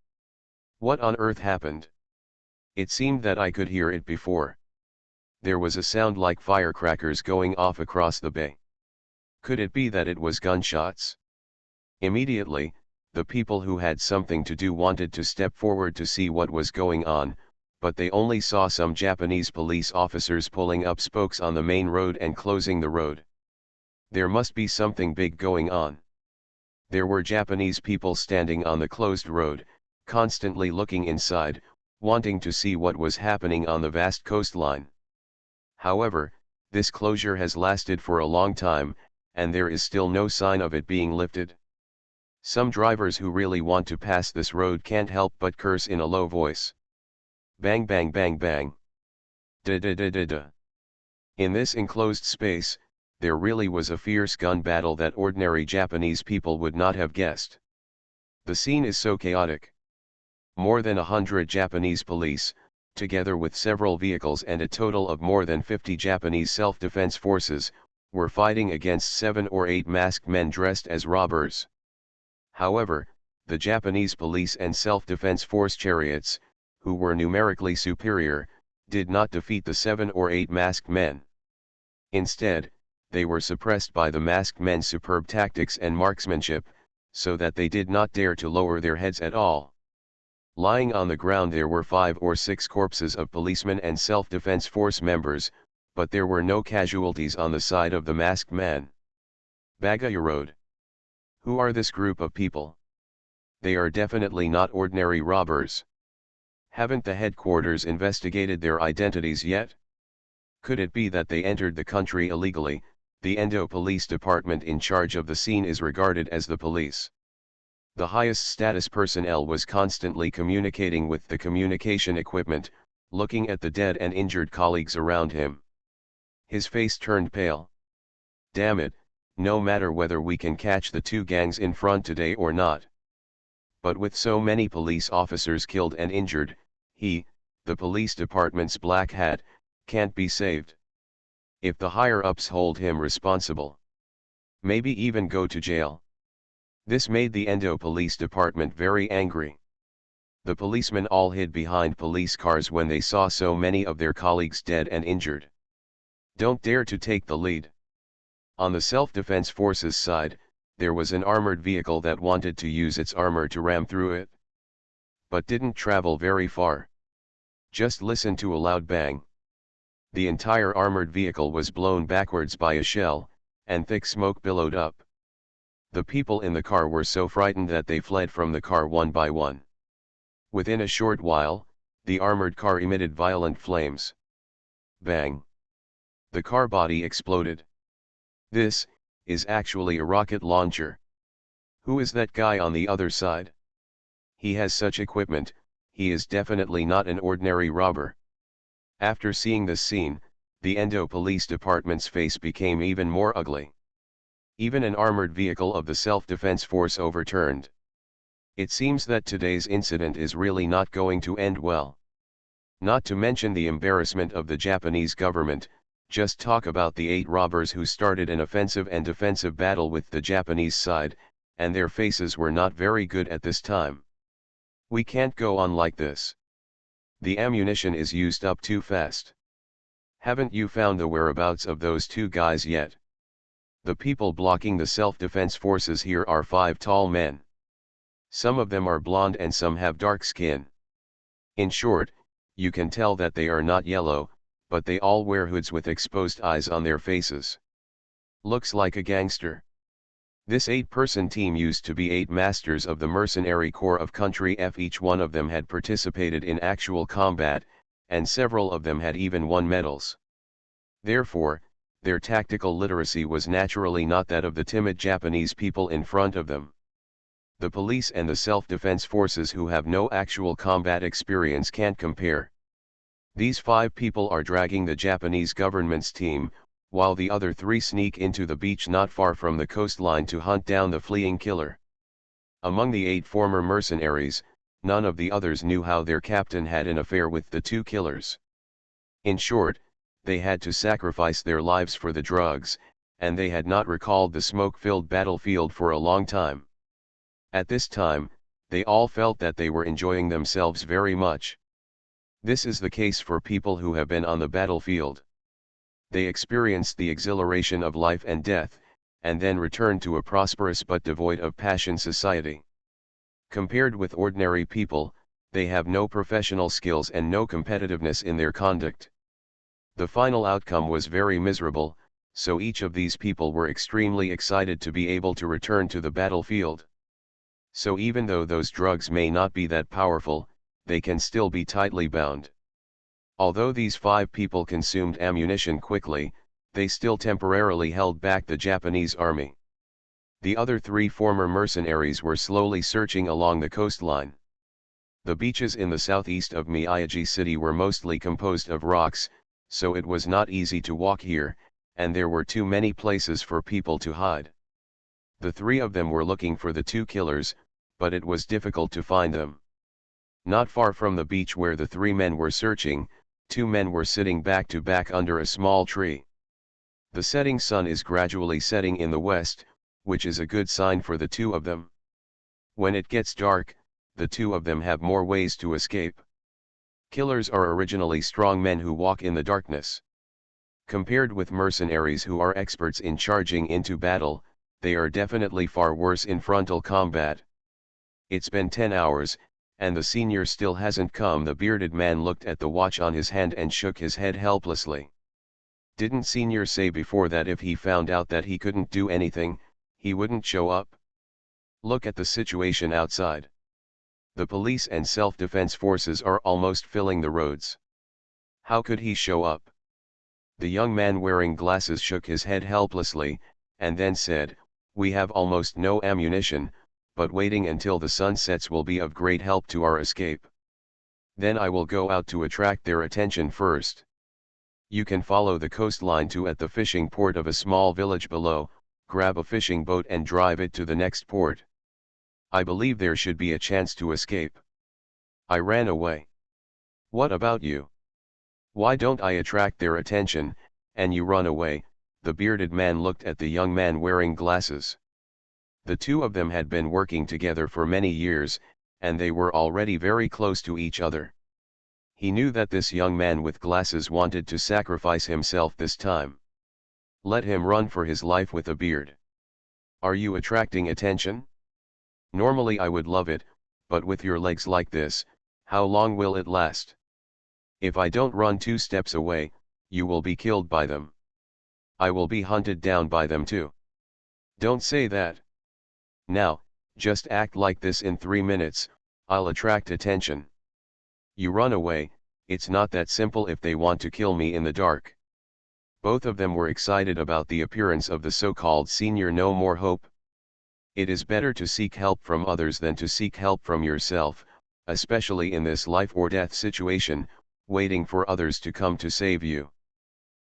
What on earth happened? It seemed that I could hear it before. There was a sound like firecrackers going off across the bay. Could it be that it was gunshots? Immediately, the people who had something to do wanted to step forward to see what was going on, but they only saw some Japanese police officers pulling up spokes on the main road and closing the road. There must be something big going on. There were Japanese people standing on the closed road, constantly looking inside, wanting to see what was happening on the vast coastline. However, this closure has lasted for a long time, and there is still no sign of it being lifted. Some drivers who really want to pass this road can't help but curse in a low voice. Bang bang bang bang. Da da da da da. In this enclosed space, there really was a fierce gun battle that ordinary Japanese people would not have guessed. The scene is so chaotic. More than 100 Japanese police, together with several vehicles and a total of more than 50 Japanese self-defense forces, were fighting against 7 or 8 masked men dressed as robbers. However, the Japanese police and self-defense force chariots, who were numerically superior, did not defeat the 7 or 8 masked men. Instead, they were suppressed by the masked men's superb tactics and marksmanship, so that they did not dare to lower their heads at all. Lying on the ground there were 5 or 6 corpses of policemen and self-defense force members, but there were no casualties on the side of the masked man. Bagaya Road. Who are this group of people? They are definitely not ordinary robbers. Haven't the headquarters investigated their identities yet? Could it be that they entered the country illegally? The Endo Police Department in charge of the scene is regarded as the police. The highest status personnel was constantly communicating with the communication equipment, looking at the dead and injured colleagues around him. His face turned pale. Damn it, no matter whether we can catch the 2 gangs in front today or not. But with so many police officers killed and injured, the police department's black hat, can't be saved. If the higher-ups hold him responsible, maybe even go to jail. This made the Endo Police Department very angry. The policemen all hid behind police cars when they saw so many of their colleagues dead and injured. Don't dare to take the lead. On the self-defense forces side, there was an armored vehicle that wanted to use its armor to ram through it, but didn't travel very far. Just listen to a loud bang. The entire armored vehicle was blown backwards by a shell, and thick smoke billowed up. The people in the car were so frightened that they fled from the car one by one. Within a short while, the armored car emitted violent flames. Bang! The car body exploded. This is actually a rocket launcher. Who is that guy on the other side? He has such equipment, he is definitely not an ordinary robber. After seeing this scene, the Endo Police Department's face became even more ugly. Even an armored vehicle of the self-defense force overturned. It seems that today's incident is really not going to end well. Not to mention the embarrassment of the Japanese government, just talk about the 8 robbers who started an offensive and defensive battle with the Japanese side, and their faces were not very good at this time. We can't go on like this. The ammunition is used up too fast. Haven't you found the whereabouts of those 2 guys yet? The people blocking the self-defense forces here are 5 tall men. Some of them are blonde and some have dark skin. In short, you can tell that they are not yellow, but they all wear hoods with exposed eyes on their faces. Looks like a gangster. This 8-person team used to be 8 masters of the mercenary corps of Country F. Each one of them had participated in actual combat, and several of them had even won medals. Therefore, their tactical literacy was naturally not that of the timid Japanese people in front of them. The police and the self-defense forces who have no actual combat experience can't compare. These 5 people are dragging the Japanese government's team, while the other 3 sneak into the beach not far from the coastline to hunt down the fleeing killer. Among the 8 former mercenaries, none of the others knew how their captain had an affair with the 2 killers. In short, they had to sacrifice their lives for the drugs, and they had not recalled the smoke-filled battlefield for a long time. At this time, they all felt that they were enjoying themselves very much. This is the case for people who have been on the battlefield. They experienced the exhilaration of life and death, and then returned to a prosperous but devoid of passion society. Compared with ordinary people, they have no professional skills and no competitiveness in their conduct. The final outcome was very miserable, so each of these people were extremely excited to be able to return to the battlefield. So even though those drugs may not be that powerful, they can still be tightly bound. Although these 5 people consumed ammunition quickly, they still temporarily held back the Japanese army. The other 3 former mercenaries were slowly searching along the coastline. The beaches in the southeast of Miyagi City were mostly composed of rocks, so it was not easy to walk here, and there were too many places for people to hide. The 3 of them were looking for the 2 killers, but it was difficult to find them. Not far from the beach where the 3 men were searching, 2 men were sitting back to back under a small tree. The setting sun is gradually setting in the west, which is a good sign for the 2 of them. When it gets dark, the 2 of them have more ways to escape. Killers are originally strong men who walk in the darkness. Compared with mercenaries who are experts in charging into battle, they are definitely far worse in frontal combat. It's been 10 hours, and the senior still hasn't come. The bearded man looked at the watch on his hand and shook his head helplessly. Didn't senior say before that if he found out that he couldn't do anything, he wouldn't show up? Look at the situation outside. The police and self-defense forces are almost filling the roads. How could he show up? The young man wearing glasses shook his head helplessly, and then said, "We have almost no ammunition, but waiting until the sun sets will be of great help to our escape. Then I will go out to attract their attention first. You can follow the coastline to at the fishing port of a small village below, grab a fishing boat and drive it to the next port. I believe there should be a chance to escape. I ran away. What about you? Why don't I attract their attention, and you run away?" The bearded man looked at the young man wearing glasses. The 2 of them had been working together for many years, and they were already very close to each other. He knew that this young man with glasses wanted to sacrifice himself this time. Let him run for his life with a beard. Are you attracting attention? Normally I would love it, but with your legs like this, how long will it last? If I don't run 2 steps away, you will be killed by them. I will be hunted down by them too. Don't say that. Now, just act like this in 3 minutes, I'll attract attention. You run away, it's not that simple if they want to kill me in the dark. Both of them were excited about the appearance of the so-called senior. No more hope. It is better to seek help from others than to seek help from yourself, especially in this life or death situation, waiting for others to come to save you.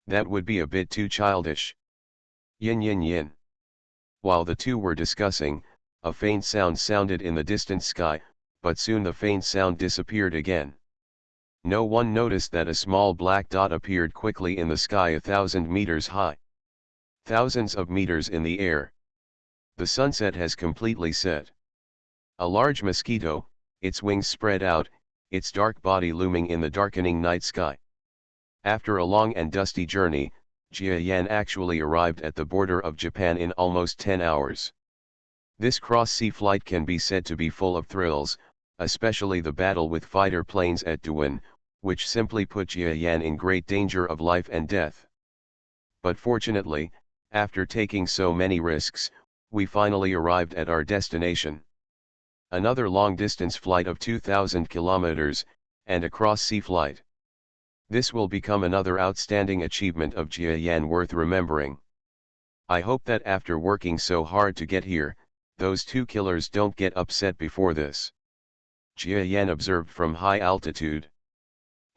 That would be a bit too childish. Yin yin yin. While the 2 were discussing, a faint sound sounded in the distant sky, but soon the faint sound disappeared again. No one noticed that a small black dot appeared quickly in the sky 1,000 meters high. Thousands of meters in the air. The sunset has completely set. A large mosquito, its wings spread out, its dark body looming in the darkening night sky. After a long and dusty journey, Jia Yan actually arrived at the border of Japan in almost 10 hours. This cross-sea flight can be said to be full of thrills, especially the battle with fighter planes at Duan, which simply put Jia Yan in great danger of life and death. But fortunately, after taking so many risks, we finally arrived at our destination. Another long-distance flight of 2,000 kilometers, and a cross-sea flight. This will become another outstanding achievement of Jia Yan worth remembering. I hope that after working so hard to get here, those two killers don't get upset before this. Jia Yan observed from high altitude.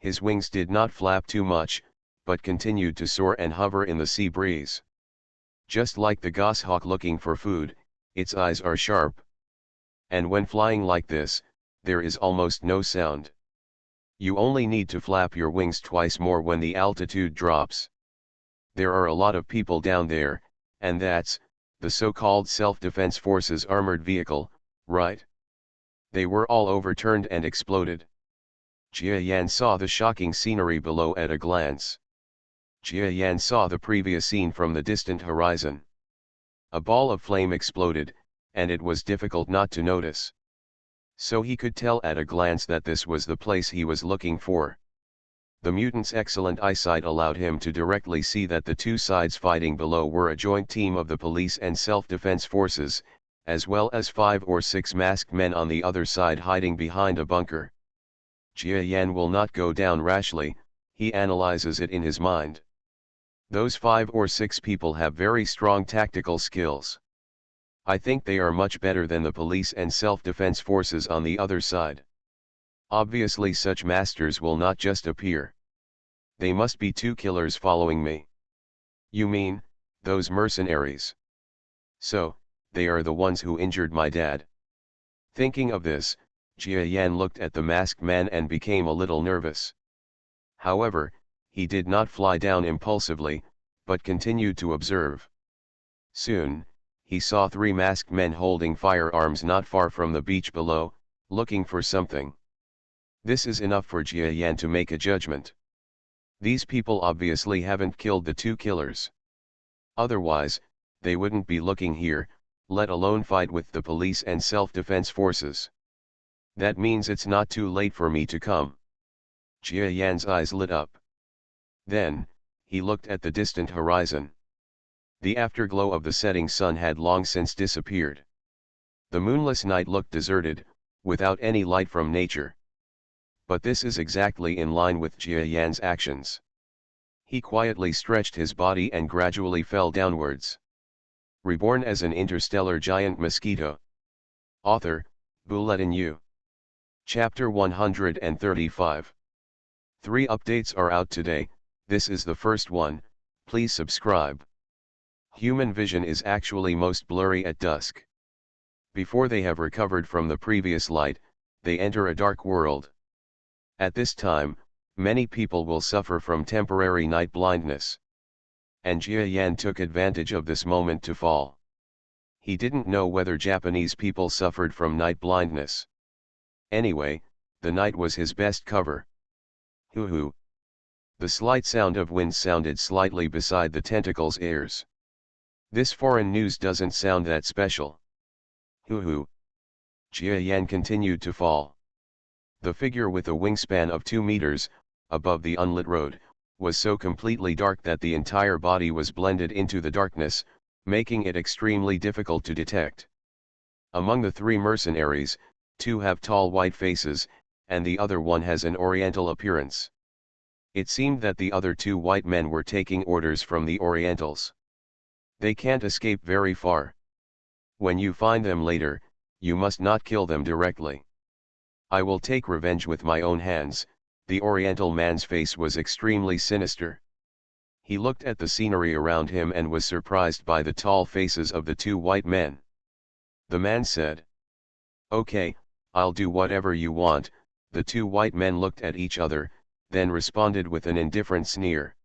His wings did not flap too much, but continued to soar and hover in the sea breeze. Just like the goshawk looking for food, its eyes are sharp. And when flying like this, there is almost no sound. You only need to flap your wings twice more when the altitude drops. There are a lot of people down there, and that's the so-called Self-Defense Forces armored vehicle, right? They were all overturned and exploded. Jia Yan saw the shocking scenery below at a glance. Jia Yan saw the previous scene from the distant horizon. A ball of flame exploded, and it was difficult not to notice. So he could tell at a glance that this was the place he was looking for. The mutant's excellent eyesight allowed him to directly see that the two sides fighting below were a joint team of the police and self-defense forces, as well as 5 or 6 masked men on the other side hiding behind a bunker. Jia Yan will not go down rashly, he analyzes it in his mind. Those 5 or 6 people have very strong tactical skills. I think they are much better than the police and self-defense forces on the other side. Obviously such masters will not just appear. They must be 2 killers following me. You mean, those mercenaries? So, they are the ones who injured my dad. Thinking of this, Jia Yan looked at the masked man and became a little nervous. However, he did not fly down impulsively, but continued to observe. Soon, he saw 3 masked men holding firearms not far from the beach below, looking for something. This is enough for Jia Yan to make a judgment. These people obviously haven't killed the 2 killers. Otherwise, they wouldn't be looking here, let alone fight with the police and self-defense forces. That means it's not too late for me to come. Jia Yan's eyes lit up. Then, he looked at the distant horizon. The afterglow of the setting sun had long since disappeared. The moonless night looked deserted, without any light from nature. But this is exactly in line with Jia Yan's actions. He quietly stretched his body and gradually fell downwards. Reborn as an interstellar giant mosquito. Author, Bulletin U. Chapter 135. 3 updates are out today, this is the first one, please subscribe. Human vision is actually most blurry at dusk. Before they have recovered from the previous light, they enter a dark world. At this time, many people will suffer from temporary night blindness. And Jia Yan took advantage of this moment to fall. He didn't know whether Japanese people suffered from night blindness. Anyway, the night was his best cover. Hoo-hoo. The slight sound of wind sounded slightly beside the tentacle's ears. This foreign news doesn't sound that special. Hoo-hoo. Jia Yan continued to fall. The figure with a wingspan of 2 meters, above the unlit road, was so completely dark that the entire body was blended into the darkness, making it extremely difficult to detect. Among the 3 mercenaries, 2 have tall white faces, and the other one has an oriental appearance. It seemed that the other 2 white men were taking orders from the Orientals. They can't escape very far. When you find them later, you must not kill them directly. I will take revenge with my own hands. The Oriental man's face was extremely sinister. He looked at the scenery around him and was surprised by the tall faces of the 2 white men. The man said, "Okay, I'll do whatever you want." The 2 white men looked at each other, then responded with an indifferent sneer.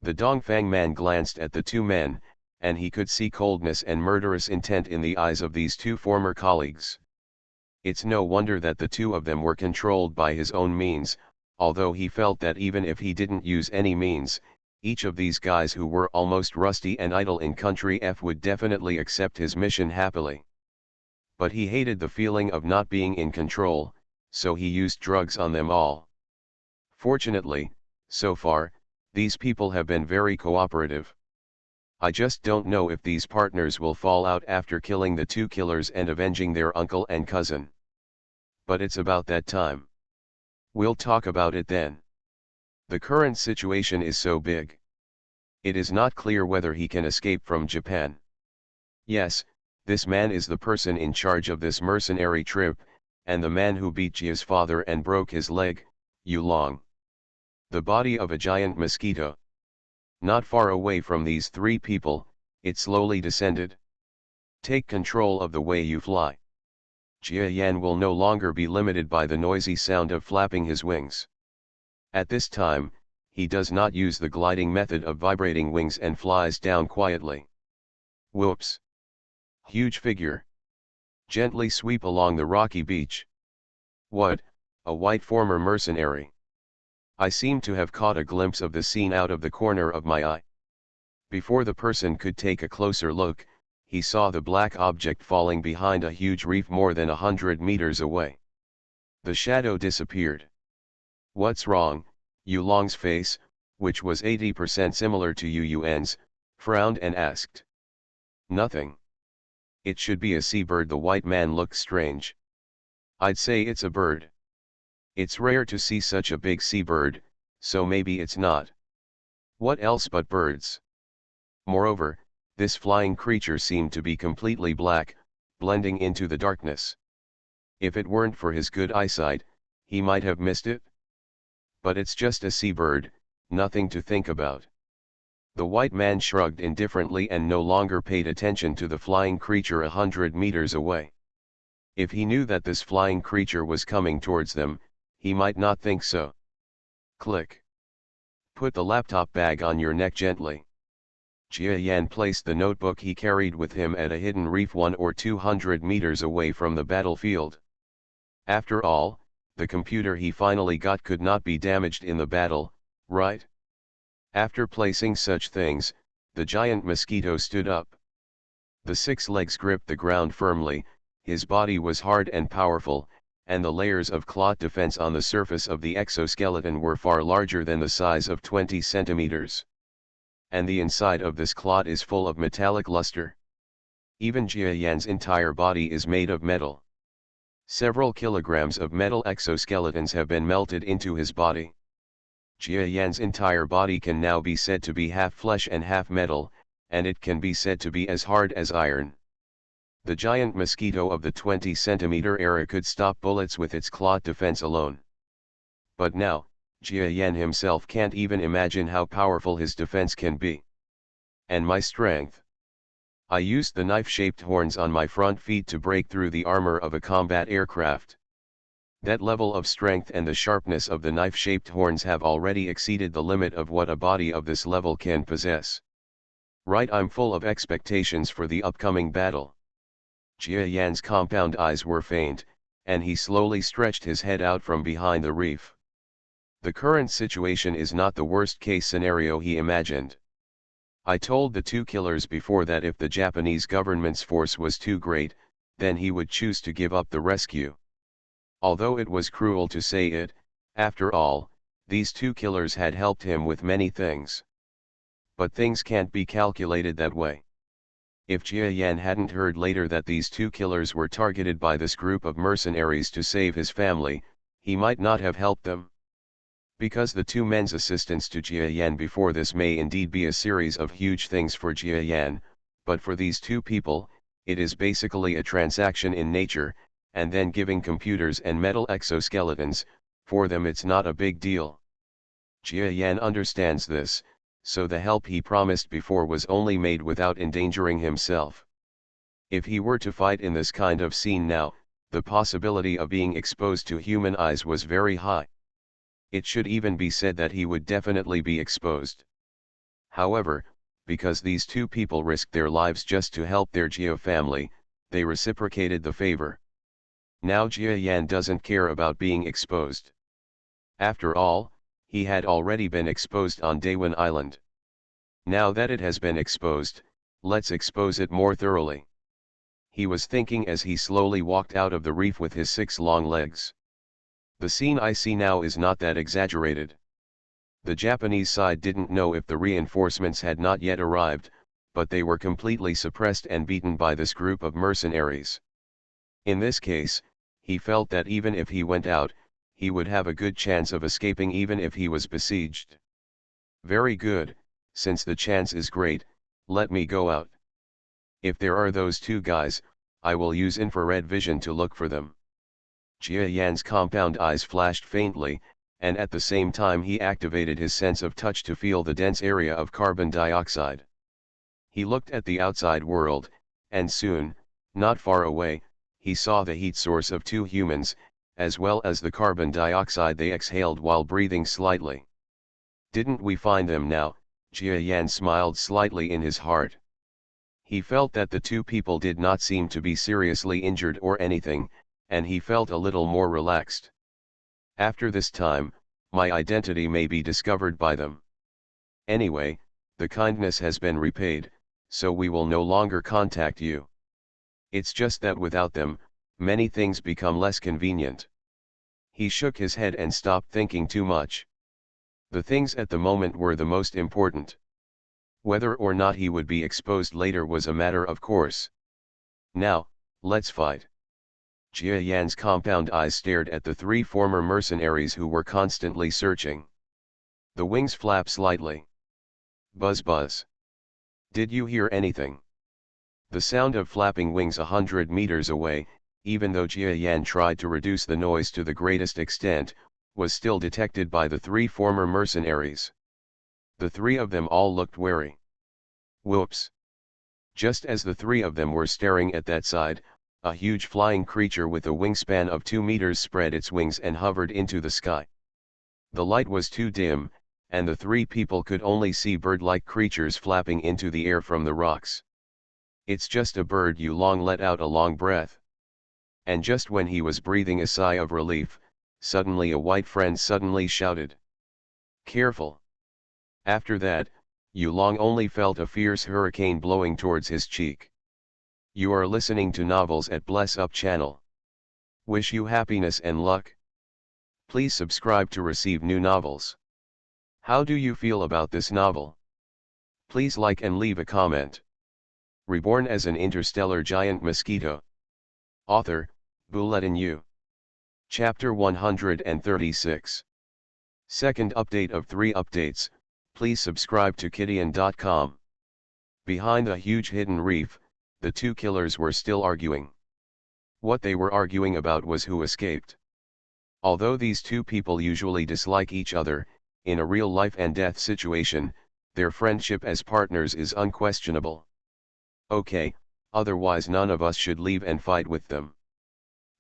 The Dongfang man glanced at the 2 men, and he could see coldness and murderous intent in the eyes of these 2 former colleagues. It's no wonder that the 2 of them were controlled by his own means, although he felt that even if he didn't use any means, each of these guys who were almost rusty and idle in country F would definitely accept his mission happily. But he hated the feeling of not being in control, so he used drugs on them all. Fortunately, so far, these people have been very cooperative. I just don't know if these partners will fall out after killing the two killers and avenging their uncle and cousin. But it's about that time. We'll talk about it then. The current situation is so big. It is not clear whether he can escape from Japan. Yes, this man is the person in charge of this mercenary trip, and the man who beat Jia's father and broke his leg, Yu Long. The body of a giant mosquito. Not far away from these three people, it slowly descended. Take control of the way you fly. Jia Yan will no longer be limited by the noisy sound of flapping his wings. At this time, he does not use the gliding method of vibrating wings and flies down quietly. Whoops! Huge figure. Gently sweep along the rocky beach. What, a white former mercenary. I seem to have caught a glimpse of the scene out of the corner of my eye. Before the person could take a closer look, he saw the black object falling behind a huge reef more than 100 meters away. The shadow disappeared. What's wrong? Yu Long's face, which was 80% similar to Yu Yuan's, frowned and asked. Nothing. It should be a seabird. The white man looked strange. I'd say it's a bird. It's rare to see such a big seabird, so maybe it's not. What else but birds? Moreover, this flying creature seemed to be completely black, blending into the darkness. If it weren't for his good eyesight, he might have missed it. But it's just a seabird, nothing to think about. The white man shrugged indifferently and no longer paid attention to the flying creature 100 meters away. If he knew that this flying creature was coming towards them, he might not think so. Click. Put the laptop bag on your neck gently. Jia Yan placed the notebook he carried with him at a hidden reef 100 or 200 meters away from the battlefield. After all, the computer he finally got could not be damaged in the battle, right? After placing such things, the giant mosquito stood up. The 6 legs gripped the ground firmly, his body was hard and powerful, and the layers of clot defense on the surface of the exoskeleton were far larger than the size of 20 centimeters. And the inside of this clot is full of metallic luster. Even Jia Yan's entire body is made of metal. Several kilograms of metal exoskeletons have been melted into his body. Jia Yan's entire body can now be said to be half flesh and half metal, and it can be said to be as hard as iron. The giant mosquito of the 20-centimeter era could stop bullets with its clot defense alone. But now, Jia Yan himself can't even imagine how powerful his defense can be. And my strength. I used the knife-shaped horns on my front feet to break through the armor of a combat aircraft. That level of strength and the sharpness of the knife-shaped horns have already exceeded the limit of what a body of this level can possess. Right, I'm full of expectations for the upcoming battle. Jia Yan's compound eyes were faint, and he slowly stretched his head out from behind the reef. The current situation is not the worst-case scenario he imagined. I told the two killers before that if the Japanese government's force was too great, then he would choose to give up the rescue. Although it was cruel to say it, after all, these two killers had helped him with many things. But things can't be calculated that way. If Jia Yan hadn't heard later that these two killers were targeted by this group of mercenaries to save his family, he might not have helped them. Because the two men's assistance to Jia Yan before this may indeed be a series of huge things for Jia Yan, but for these two people, it is basically a transaction in nature, and then giving computers and metal exoskeletons, for them it's not a big deal. Jia Yan understands this, so the help he promised before was only made without endangering himself. If he were to fight in this kind of scene now, the possibility of being exposed to human eyes was very high. It should even be said that he would definitely be exposed. However, because these two people risked their lives just to help their Jia family, they reciprocated the favor. Now Jia Yan doesn't care about being exposed. After all, he had already been exposed on Daewon Island. Now that it has been exposed, let's expose it more thoroughly. He was thinking as he slowly walked out of the reef with his 6 long legs. The scene I see now is not that exaggerated. The Japanese side didn't know if the reinforcements had not yet arrived, but they were completely suppressed and beaten by this group of mercenaries. In this case, he felt that even if he went out, he would have a good chance of escaping even if he was besieged. Very good, since the chance is great, let me go out. If there are those two guys, I will use infrared vision to look for them. Jia Yan's compound eyes flashed faintly, and at the same time he activated his sense of touch to feel the dense area of carbon dioxide. He looked at the outside world, and soon, not far away, he saw the heat source of two humans, as well as the carbon dioxide they exhaled while breathing slightly. Didn't we find them now? Jia Yan smiled slightly in his heart. He felt that the two people did not seem to be seriously injured or anything, and he felt a little more relaxed. After this time, my identity may be discovered by them. Anyway, the kindness has been repaid, so we will no longer contact you. It's just that without them, many things become less convenient. He shook his head and stopped thinking too much. The things at the moment were the most important. Whether or not he would be exposed later was a matter of course. Now, let's fight. Jia Yan's compound eyes stared at the three former mercenaries who were constantly searching. The wings flap slightly. Buzz buzz. Did you hear anything? The sound of flapping wings 100 meters away, even though Jia Yan tried to reduce the noise to the greatest extent, was still detected by the three former mercenaries. The three of them all looked wary. Whoops! Just as the three of them were staring at that side, a huge flying creature with a wingspan of 2 meters spread its wings and hovered into the sky. The light was too dim, and the three people could only see bird-like creatures flapping into the air from the rocks. It's just a bird. Yulong let out a long breath. And just when he was breathing a sigh of relief, suddenly a white friend suddenly shouted. Careful! After that, Yulong only felt a fierce hurricane blowing towards his cheek. You are listening to Novels at Bless Up channel. Wish you happiness and luck. Please subscribe to receive new novels. How do you feel about this novel? Please like and leave a comment. Reborn as an interstellar giant mosquito. Author, Bulletin U. Chapter 136. Second update of 3 updates. Please subscribe to Kidian.com. Behind the huge hidden reef, the two killers were still arguing. What they were arguing about was who escaped. Although these two people usually dislike each other, in a real life and death situation, their friendship as partners is unquestionable. Okay, otherwise none of us should leave and fight with them.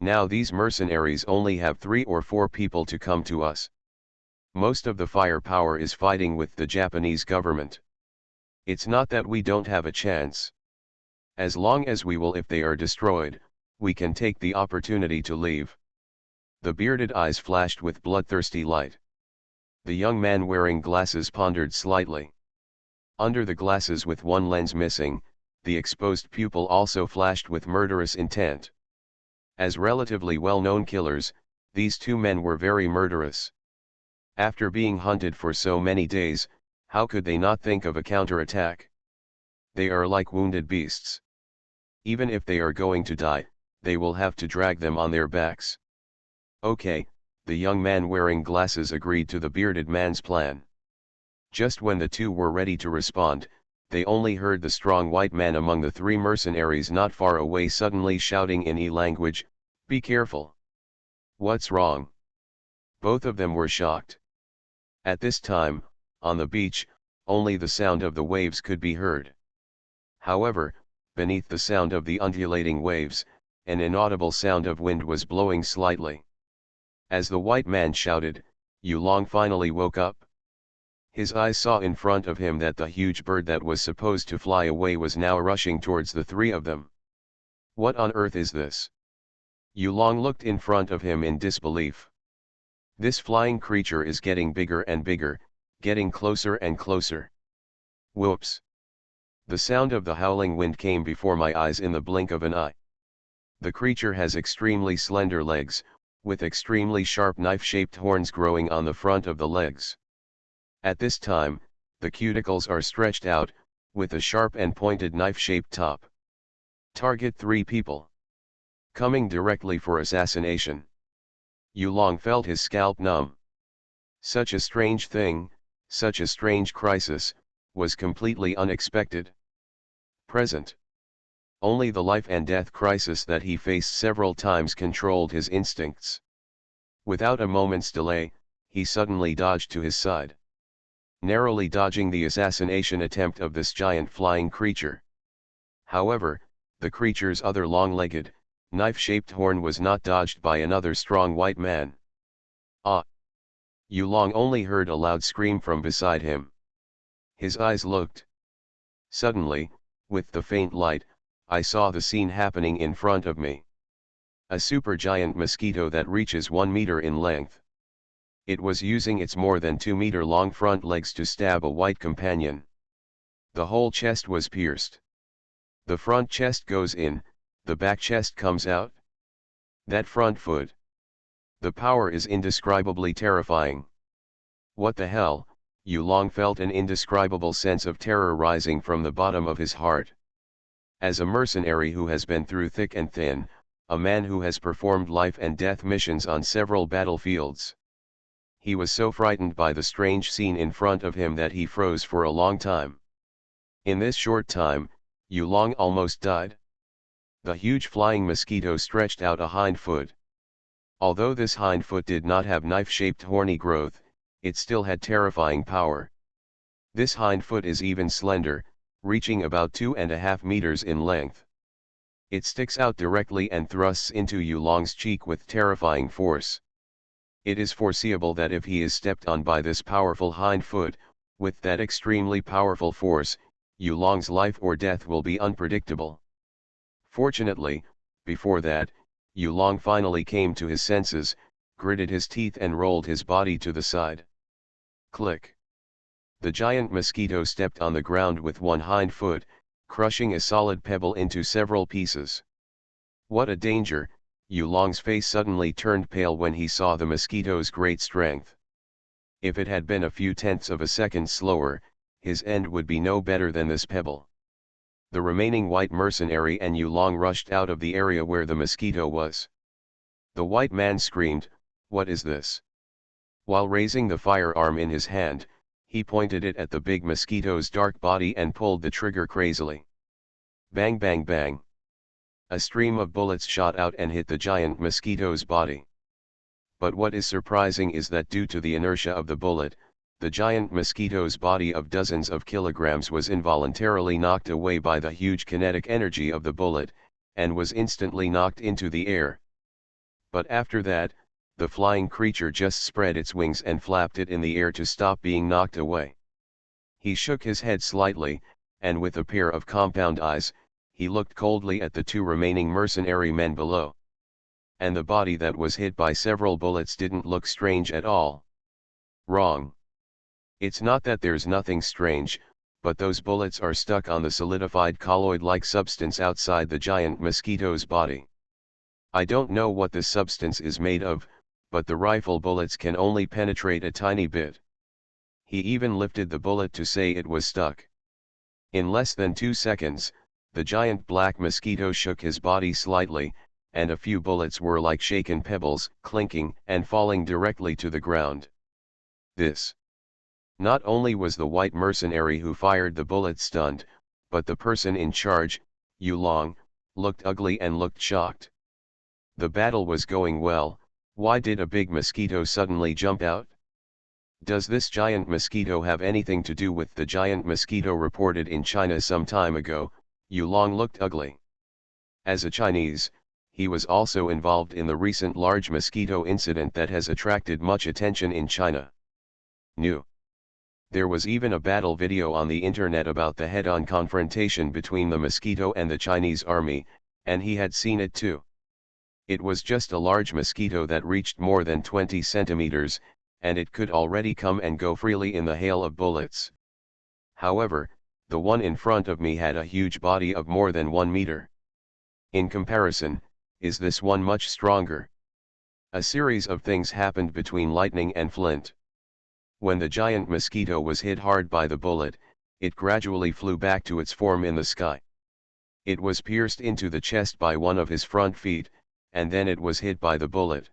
Now these mercenaries only have 3 or 4 people to come to us. Most of the firepower is fighting with the Japanese government. It's not that we don't have a chance. As long as we will, if they are destroyed, we can take the opportunity to leave. The bearded eyes flashed with bloodthirsty light. The young man wearing glasses pondered slightly. Under the glasses with one lens missing, the exposed pupil also flashed with murderous intent. As relatively well-known killers, these two men were very murderous. After being hunted for so many days, how could they not think of a counterattack? They are like wounded beasts. Even if they are going to die, they will have to drag them on their backs. Okay, the young man wearing glasses agreed to the bearded man's plan. Just when the two were ready to respond, they only heard the strong white man among the 3 mercenaries not far away suddenly shouting in E-language, "Be careful! What's wrong?" Both of them were shocked. At this time, on the beach, only the sound of the waves could be heard. However, beneath the sound of the undulating waves, an inaudible sound of wind was blowing slightly. As the white man shouted, Yulong finally woke up. His eyes saw in front of him that the huge bird that was supposed to fly away was now rushing towards the 3 of them. What on earth is this? Yulong looked in front of him in disbelief. This flying creature is getting bigger and bigger, getting closer and closer. Whoops! The sound of the howling wind came before my eyes in the blink of an eye. The creature has extremely slender legs, with extremely sharp knife-shaped horns growing on the front of the legs. At this time, the cuticles are stretched out, with a sharp and pointed knife-shaped top. Target 3 people. Coming directly for assassination. Yulong felt his scalp numb. Such a strange thing, such a strange crisis, was completely unexpected. Present. Only the life and death crisis that he faced several times controlled his instincts. Without a moment's delay, he suddenly dodged to his side, narrowly dodging the assassination attempt of this giant flying creature. However, the creature's other long-legged, knife-shaped horn was not dodged by another strong white man. Ah! Yulong only heard a loud scream from beside him. His eyes looked. Suddenly, with the faint light, I saw the scene happening in front of me. A supergiant mosquito that reaches 1 meter in length. It was using its more than 2 meter long front legs to stab a white companion. The whole chest was pierced. The front chest goes in, the back chest comes out. That front foot. The power is indescribably terrifying. What the hell? Yulong felt an indescribable sense of terror rising from the bottom of his heart. As a mercenary who has been through thick and thin, a man who has performed life and death missions on several battlefields, he was so frightened by the strange scene in front of him that he froze for a long time. In this short time, Yulong almost died. The huge flying mosquito stretched out a hind foot. Although this hind foot did not have knife-shaped horny growth, it still had terrifying power. This hind foot is even slender, reaching about 2.5 meters in length. It sticks out directly and thrusts into Yulong's cheek with terrifying force. It is foreseeable that if he is stepped on by this powerful hind foot, with that extremely powerful force, Yulong's life or death will be unpredictable. Fortunately, before that, Yulong finally came to his senses, gritted his teeth and rolled his body to the side. Click. The giant mosquito stepped on the ground with one hind foot, crushing a solid pebble into several pieces. What a danger! Yulong's face suddenly turned pale when he saw the mosquito's great strength. If it had been a few tenths of a second slower, his end would be no better than this pebble. The remaining white mercenary and Yulong rushed out of the area where the mosquito was. The white man screamed, "What is this?" While raising the firearm in his hand, he pointed it at the big mosquito's dark body and pulled the trigger crazily. Bang bang bang. A stream of bullets shot out and hit the giant mosquito's body. But what is surprising is that due to the inertia of the bullet, the giant mosquito's body of dozens of kilograms was involuntarily knocked away by the huge kinetic energy of the bullet, and was instantly knocked into the air. But after that, the flying creature just spread its wings and flapped it in the air to stop being knocked away. He shook his head slightly, and with a pair of compound eyes, he looked coldly at the 2 remaining mercenary men below. And the body that was hit by several bullets didn't look strange at all. Wrong. It's not that there's nothing strange, but those bullets are stuck on the solidified colloid-like substance outside the giant mosquito's body. I don't know what this substance is made of, but the rifle bullets can only penetrate a tiny bit. He even lifted the bullet to say it was stuck. In less than 2 seconds, the giant black mosquito shook his body slightly, and a few bullets were like shaken pebbles, clinking and falling directly to the ground. This. Not only was the white mercenary who fired the bullet stunned, but the person in charge, Yulong, looked ugly and looked shocked. The battle was going well. Why did a big mosquito suddenly jump out? Does this giant mosquito have anything to do with the giant mosquito reported in China some time ago? Yulong looked ugly. As a Chinese, he was also involved in the recent large mosquito incident that has attracted much attention in China. New. There was even a battle video on the internet about the head-on confrontation between the mosquito and the Chinese army, and he had seen it too. It was just a large mosquito that reached more than 20 centimeters, and it could already come and go freely in the hail of bullets. However, the one in front of me had a huge body of more than 1 meter. In comparison, is this one much stronger? A series of things happened between lightning and flint. When the giant mosquito was hit hard by the bullet, it gradually flew back to its form in the sky. It was pierced into the chest by one of his front feet, and then it was hit by the bullet.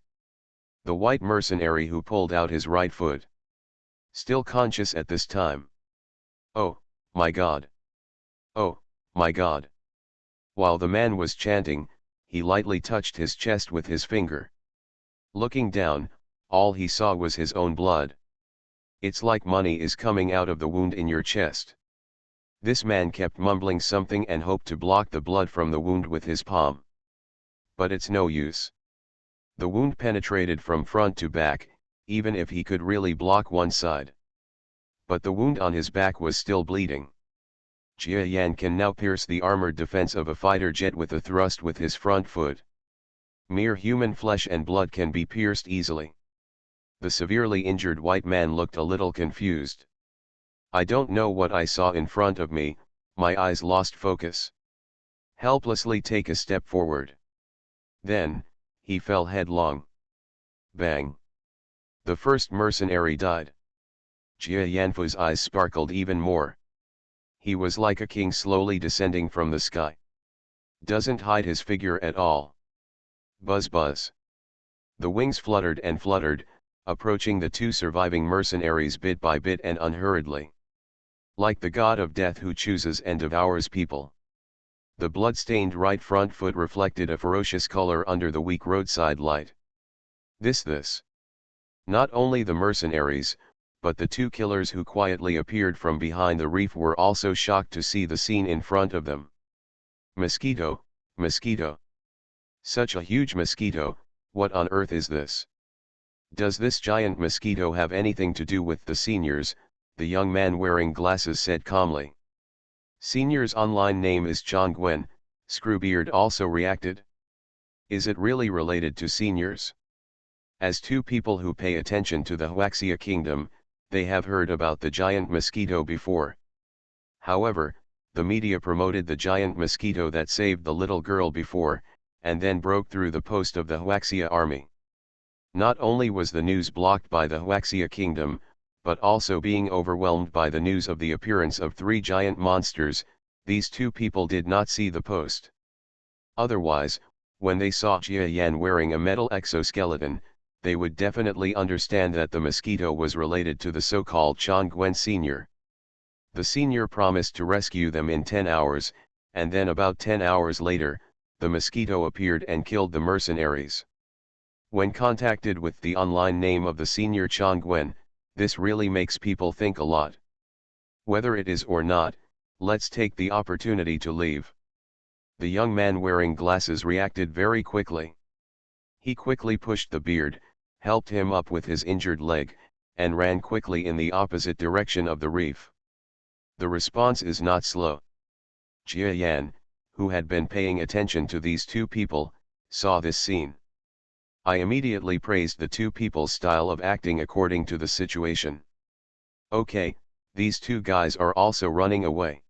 The white mercenary who pulled out his right foot. Still conscious at this time. "Oh, my God! Oh, my God!" While the man was chanting, he lightly touched his chest with his finger. Looking down, all he saw was his own blood. "It's like money is coming out of the wound in your chest." This man kept mumbling something and hoped to block the blood from the wound with his palm. But it's no use. The wound penetrated from front to back, even if he could really block one side. But the wound on his back was still bleeding. Jia Yan can now pierce the armored defense of a fighter jet with a thrust with his front foot. Mere human flesh and blood can be pierced easily. The severely injured white man looked a little confused. "I don't know what I saw in front of me, my eyes lost focus." Helplessly take a step forward. Then, he fell headlong. Bang! The first mercenary died. Jia Yanfu's eyes sparkled even more. He was like a king slowly descending from the sky. Doesn't hide his figure at all. Buzz buzz. The wings fluttered and fluttered, approaching the two surviving mercenaries bit by bit and unhurriedly. Like the god of death who chooses and devours people. The blood-stained right front foot reflected a ferocious color under the weak roadside light. This. Not only the mercenaries, but the two killers who quietly appeared from behind the reef were also shocked to see the scene in front of them. Mosquito, mosquito. Such a huge mosquito, what on earth is this? Does this giant mosquito have anything to do with the seniors? The young man wearing glasses said calmly. Senior's online name is Chong Gwen, Screwbeard also reacted. Is it really related to seniors? As two people who pay attention to the Huaxia kingdom, they have heard about the giant mosquito before. However, the media promoted the giant mosquito that saved the little girl before, and then broke through the post of the Huaxia army. Not only was the news blocked by the Huaxia kingdom, but also being overwhelmed by the news of the appearance of three giant monsters, these two people did not see the post. Otherwise, when they saw Jia Yan wearing a metal exoskeleton, they would definitely understand that the mosquito was related to the so-called Chong Gwen Senior. The senior promised to rescue them in 10 hours, and then about 10 hours later, the mosquito appeared and killed the mercenaries. When contacted with the online name of the senior Chong Gwen, this really makes people think a lot. Whether it is or not, let's take the opportunity to leave. The young man wearing glasses reacted very quickly. He quickly pushed the beard, helped him up with his injured leg, and ran quickly in the opposite direction of the reef. The response is not slow. Jia Yan, who had been paying attention to these two people, saw this scene. I immediately praised the two people's style of acting according to the situation. Okay, these two guys are also running away.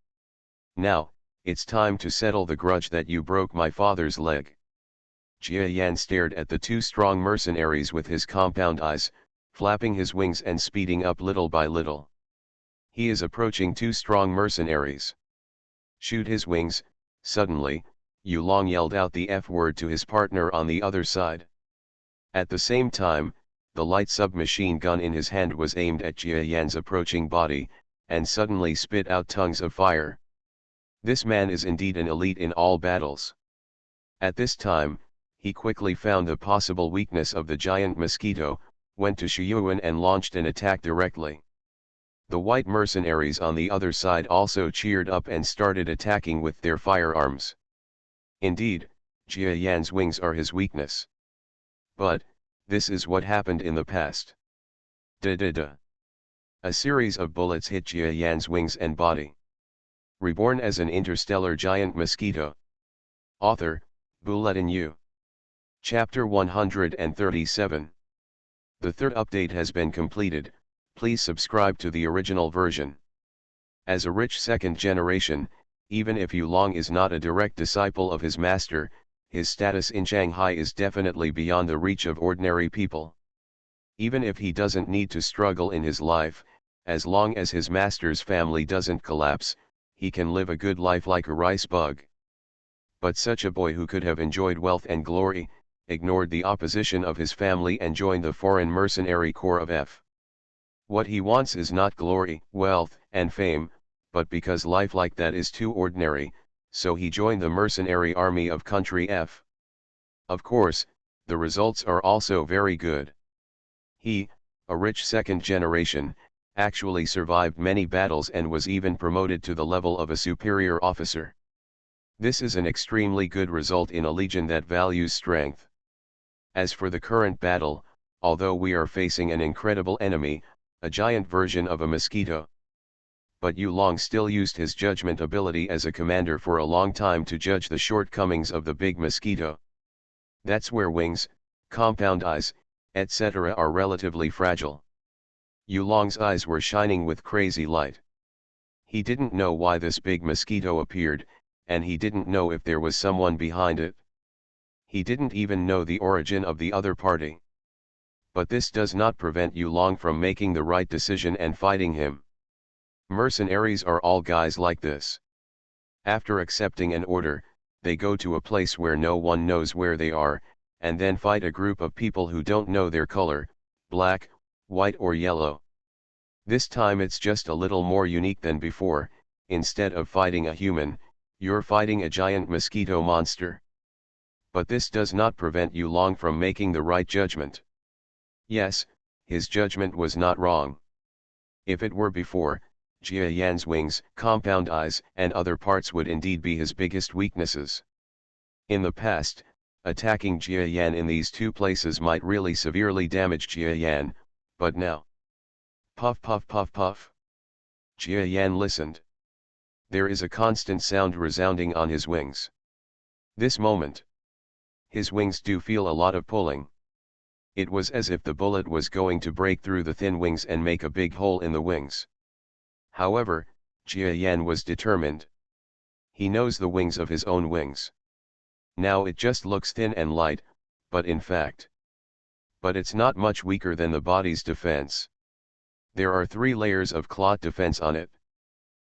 Now, it's time to settle the grudge that you broke my father's leg. Jia Yan stared at the two strong mercenaries with his compound eyes, flapping his wings and speeding up little by little. He is approaching two strong mercenaries. Shoot his wings. Suddenly, Yu Long yelled out the F word to his partner on the other side. At the same time, the light submachine gun in his hand was aimed at Jia Yan's approaching body, and suddenly spit out tongues of fire. This man is indeed an elite in all battles. At this time, he quickly found the possible weakness of the giant mosquito, went to Shuyuan and launched an attack directly. The white mercenaries on the other side also cheered up and started attacking with their firearms. Indeed, Jia Yan's wings are his weakness. But, this is what happened in the past. Da-da-da. A series of bullets hit Jia Yan's wings and body. Reborn as an interstellar giant mosquito. Author, Bulletin U. Chapter 137. The third update has been completed, please subscribe to the original version. As a rich second generation, even if Yu Long is not a direct disciple of his master, his status in Shanghai is definitely beyond the reach of ordinary people. Even if he doesn't need to struggle in his life, as long as his master's family doesn't collapse, he can live a good life like a rice bug. But such a boy who could have enjoyed wealth and glory, ignored the opposition of his family and joined the foreign mercenary corps of F. What he wants is not glory, wealth, and fame, but because life like that is too ordinary, so he joined the mercenary army of country F. Of course, the results are also very good. He, a rich second generation, actually survived many battles and was even promoted to the level of a superior officer. This is an extremely good result in a legion that values strength. As for the current battle, although we are facing an incredible enemy, a giant version of a mosquito. But Yu Long still used his judgment ability as a commander for a long time to judge the shortcomings of the big mosquito. That's where wings, compound eyes, etc. are relatively fragile. Yu Long's eyes were shining with crazy light. He didn't know why this big mosquito appeared, and he didn't know if there was someone behind it. He didn't even know the origin of the other party. But this does not prevent Yu Long from making the right decision and fighting him. Mercenaries are all guys like this. After accepting an order, they go to a place where no one knows where they are, and then fight a group of people who don't know their color, black, white or yellow. This time it's just a little more unique than before. Instead of fighting a human, you're fighting a giant mosquito monster. But this does not prevent Yu Long from making the right judgment. Yes, his judgment was not wrong. If it were before, Jia Yan's wings, compound eyes, and other parts would indeed be his biggest weaknesses. In the past, attacking Jia Yan in these two places might really severely damage Jia Yan, but now. Puff puff puff puff. Jia Yan listened. There is a constant sound resounding on his wings. This moment. His wings do feel a lot of pulling. It was as if the bullet was going to break through the thin wings and make a big hole in the wings. However, Jia Yan was determined. He knows the wings of his own wings. Now it just looks thin and light, but it's not much weaker than the body's defense. There are 3 layers of clot defense on it.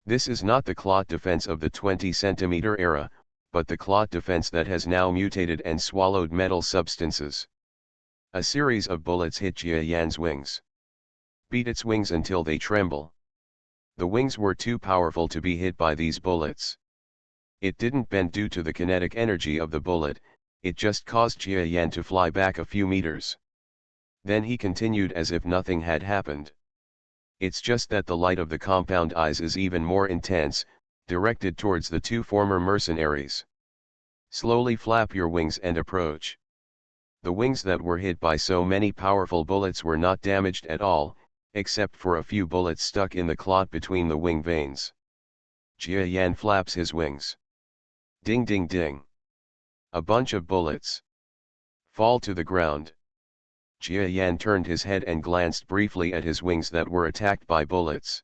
This is not the clot defense of the 20 cm era, but the clot defense that has now mutated and swallowed metal substances. A series of bullets hit Jia Yan's wings. Beat its wings until they tremble. The wings were too powerful to be hit by these bullets. It didn't bend due to the kinetic energy of the bullet, it just caused Jia Yan to fly back a few meters. Then he continued as if nothing had happened. It's just that the light of the compound eyes is even more intense, directed towards the 2 former mercenaries. Slowly flap your wings and approach. The wings that were hit by so many powerful bullets were not damaged at all, except for a few bullets stuck in the clot between the wing veins. Jia Yan flaps his wings. Ding ding ding. A bunch of bullets fall to the ground. Jia Yan turned his head and glanced briefly at his wings that were attacked by bullets.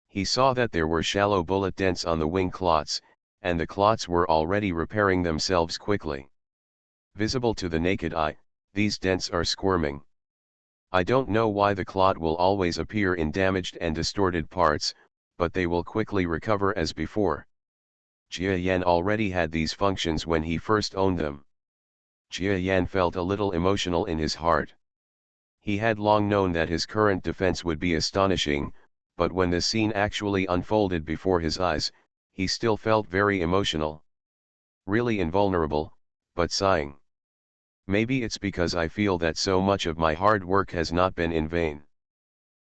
He saw that there were shallow bullet dents on the wing clots, and the clots were already repairing themselves quickly. Visible to the naked eye, these dents are squirming. I don't know why the clot will always appear in damaged and distorted parts, but they will quickly recover as before. Jia Yan already had these functions when he first owned them. Jia Yan felt a little emotional in his heart. He had long known that his current defense would be astonishing, but when the scene actually unfolded before his eyes, he still felt very emotional. Really invulnerable, but sighing. Maybe it's because I feel that so much of my hard work has not been in vain.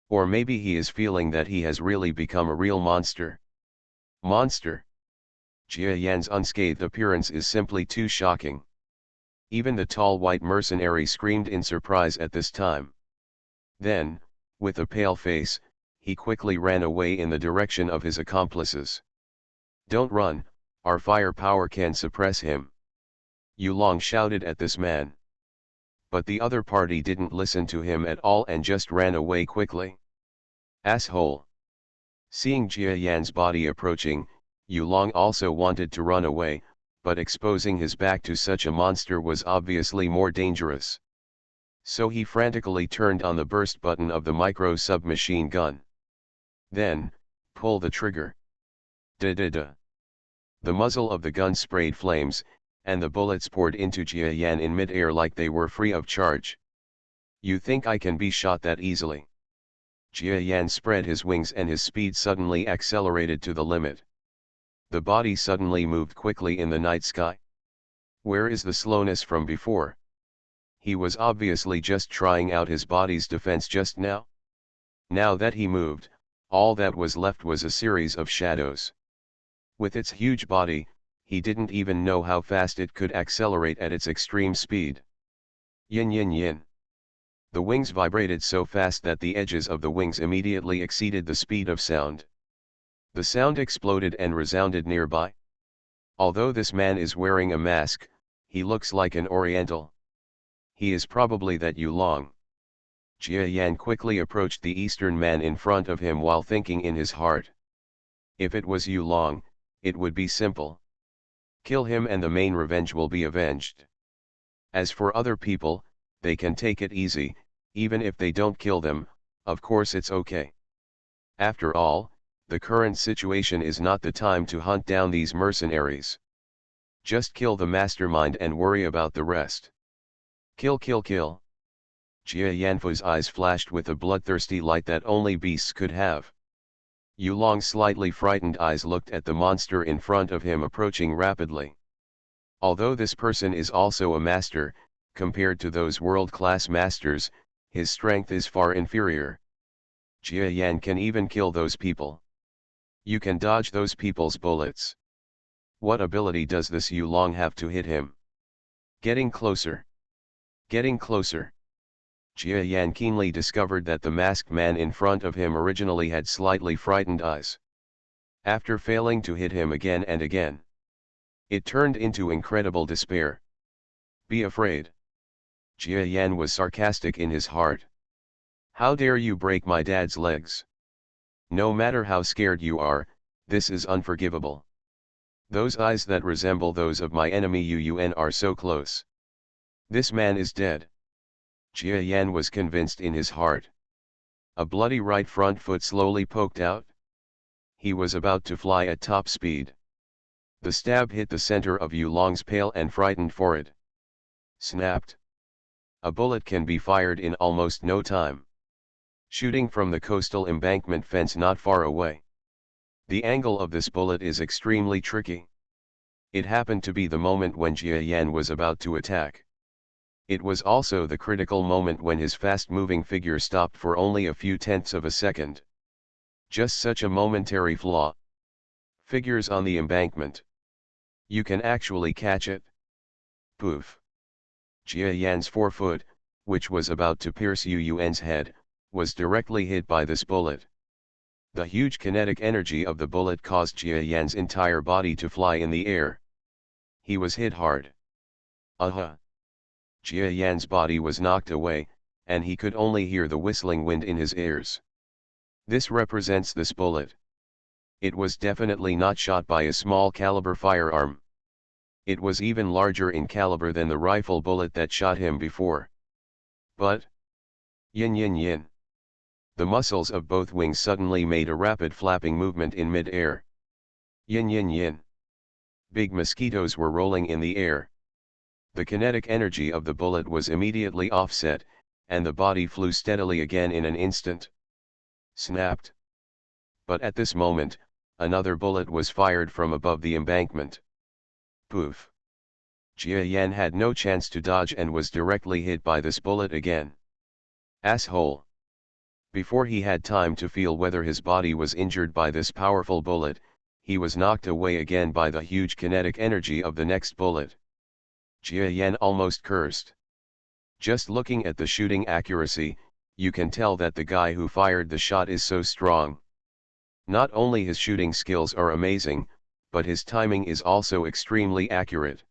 Or maybe he is feeling that he has really become a real monster. Monster? Jia Yan's unscathed appearance is simply too shocking. Even the tall white mercenary screamed in surprise at this time. Then, with a pale face, he quickly ran away in the direction of his accomplices. Don't run, our firepower can suppress him. Yu Long shouted at this man. But the other party didn't listen to him at all and just ran away quickly. Asshole! Seeing Jia Yan's body approaching, Yu Long also wanted to run away, but exposing his back to such a monster was obviously more dangerous. So he frantically turned on the burst button of the micro submachine gun. Then, pull the trigger. Da-da-da. The muzzle of the gun sprayed flames, and the bullets poured into Jia Yan in mid-air like they were free of charge. You think I can be shot that easily? Jia Yan spread his wings and his speed suddenly accelerated to the limit. The body suddenly moved quickly in the night sky. Where is the slowness from before? He was obviously just trying out his body's defense just now. Now that he moved, all that was left was a series of shadows. With its huge body, he didn't even know how fast it could accelerate at its extreme speed. Yin yin yin. The wings vibrated so fast that the edges of the wings immediately exceeded the speed of sound. The sound exploded and resounded nearby. Although this man is wearing a mask, he looks like an Oriental. He is probably that Yulong. Jia Yan quickly approached the Eastern man in front of him while thinking in his heart. If it was Yulong, it would be simple. Kill him and the main revenge will be avenged. As for other people, they can take it easy, even if they don't kill them, of course it's okay. After all, the current situation is not the time to hunt down these mercenaries. Just kill the mastermind and worry about the rest. Kill kill kill. Jia Yanfu's eyes flashed with a bloodthirsty light that only beasts could have. Yulong's slightly frightened eyes looked at the monster in front of him approaching rapidly. Although this person is also a master, compared to those world-class masters, his strength is far inferior. Jia Yan can even kill those people. You can dodge those people's bullets. What ability does this Yulong have to hit him? Getting closer. Getting closer. Jia Yan keenly discovered that the masked man in front of him originally had slightly frightened eyes. After failing to hit him again and again, it turned into incredible despair. Be afraid. Jia Yan was sarcastic in his heart. How dare you break my dad's legs? No matter how scared you are, this is unforgivable. Those eyes that resemble those of my enemy Yun are so close. This man is dead. Jia Yan was convinced in his heart. A bloody right front foot slowly poked out. He was about to fly at top speed. The stab hit the center of Yulong's pale and frightened forehead. Snapped. A bullet can be fired in almost no time. Shooting from the coastal embankment fence not far away. The angle of this bullet is extremely tricky. It happened to be the moment when Jia Yan was about to attack. It was also the critical moment when his fast-moving figure stopped for only a few tenths of a second. Just such a momentary flaw. Figures on the embankment. You can actually catch it. Poof. Jia Yan's forefoot, which was about to pierce Yun's head, was directly hit by this bullet. The huge kinetic energy of the bullet caused Jia Yan's entire body to fly in the air. He was hit hard. Jia Yan's body was knocked away, and he could only hear the whistling wind in his ears. This represents this bullet. It was definitely not shot by a small caliber firearm. It was even larger in caliber than the rifle bullet that shot him before. But, yin yin yin. The muscles of both wings suddenly made a rapid flapping movement in mid-air. Yin yin yin. Big mosquitoes were rolling in the air. The kinetic energy of the bullet was immediately offset, and the body flew steadily again in an instant. Snapped. But at this moment, another bullet was fired from above the embankment. Poof. Jia Yan had no chance to dodge and was directly hit by this bullet again. Asshole. Before he had time to feel whether his body was injured by this powerful bullet, he was knocked away again by the huge kinetic energy of the next bullet. Jia Yan almost cursed. Just looking at the shooting accuracy, you can tell that the guy who fired the shot is so strong. Not only his shooting skills are amazing, but his timing is also extremely accurate.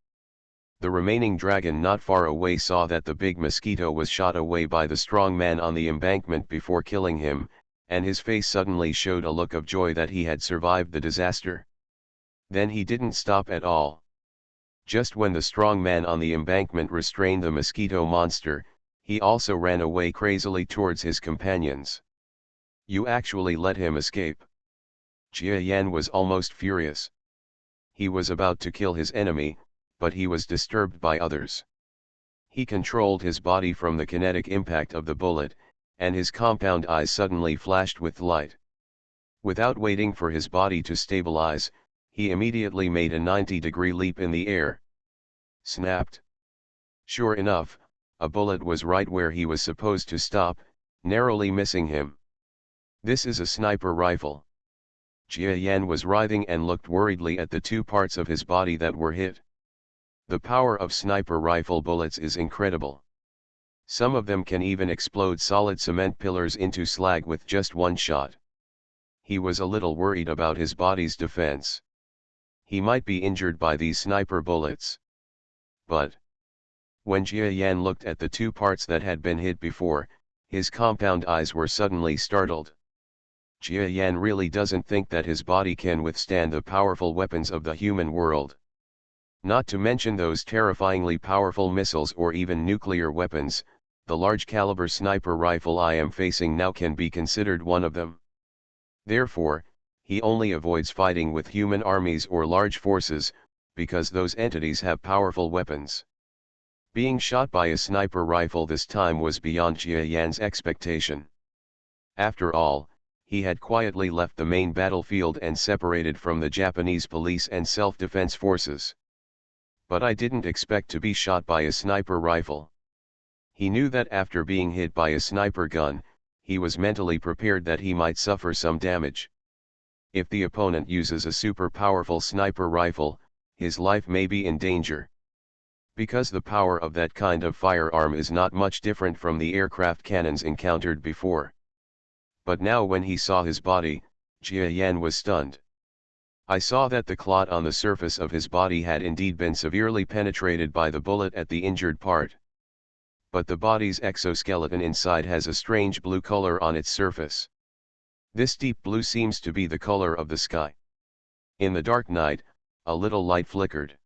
The remaining dragon not far away saw that the big mosquito was shot away by the strong man on the embankment before killing him, and his face suddenly showed a look of joy that he had survived the disaster. Then he didn't stop at all. Just when the strong man on the embankment restrained the mosquito monster, he also ran away crazily towards his companions. "You actually let him escape." Jia Yan was almost furious. He was about to kill his enemy, but he was disturbed by others. He controlled his body from the kinetic impact of the bullet, and his compound eyes suddenly flashed with light. Without waiting for his body to stabilize, he immediately made a 90-degree leap in the air. Snapped. Sure enough, a bullet was right where he was supposed to stop, narrowly missing him. "This is a sniper rifle." Jia Yan was writhing and looked worriedly at the two parts of his body that were hit. The power of sniper rifle bullets is incredible. Some of them can even explode solid cement pillars into slag with just one shot. He was a little worried about his body's defense. He might be injured by these sniper bullets. But when Jia Yan looked at the two parts that had been hit before, his compound eyes were suddenly startled. Jia Yan really doesn't think that his body can withstand the powerful weapons of the human world. Not to mention those terrifyingly powerful missiles or even nuclear weapons. The large caliber sniper rifle I am facing now can be considered one of them. Therefore, he only avoids fighting with human armies or large forces, because those entities have powerful weapons. Being shot by a sniper rifle this time was beyond Jia Yan's expectation. After all, he had quietly left the main battlefield and separated from the Japanese police and self-defense forces. "But I didn't expect to be shot by a sniper rifle." He knew that after being hit by a sniper gun, he was mentally prepared that he might suffer some damage. If the opponent uses a super powerful sniper rifle, his life may be in danger. Because the power of that kind of firearm is not much different from the aircraft cannons encountered before. But now when he saw his body, Jia Yan was stunned. I saw that the clot on the surface of his body had indeed been severely penetrated by the bullet at the injured part. But the body's exoskeleton inside has a strange blue color on its surface. This deep blue seems to be the color of the sky. In the dark night, a little light flickered.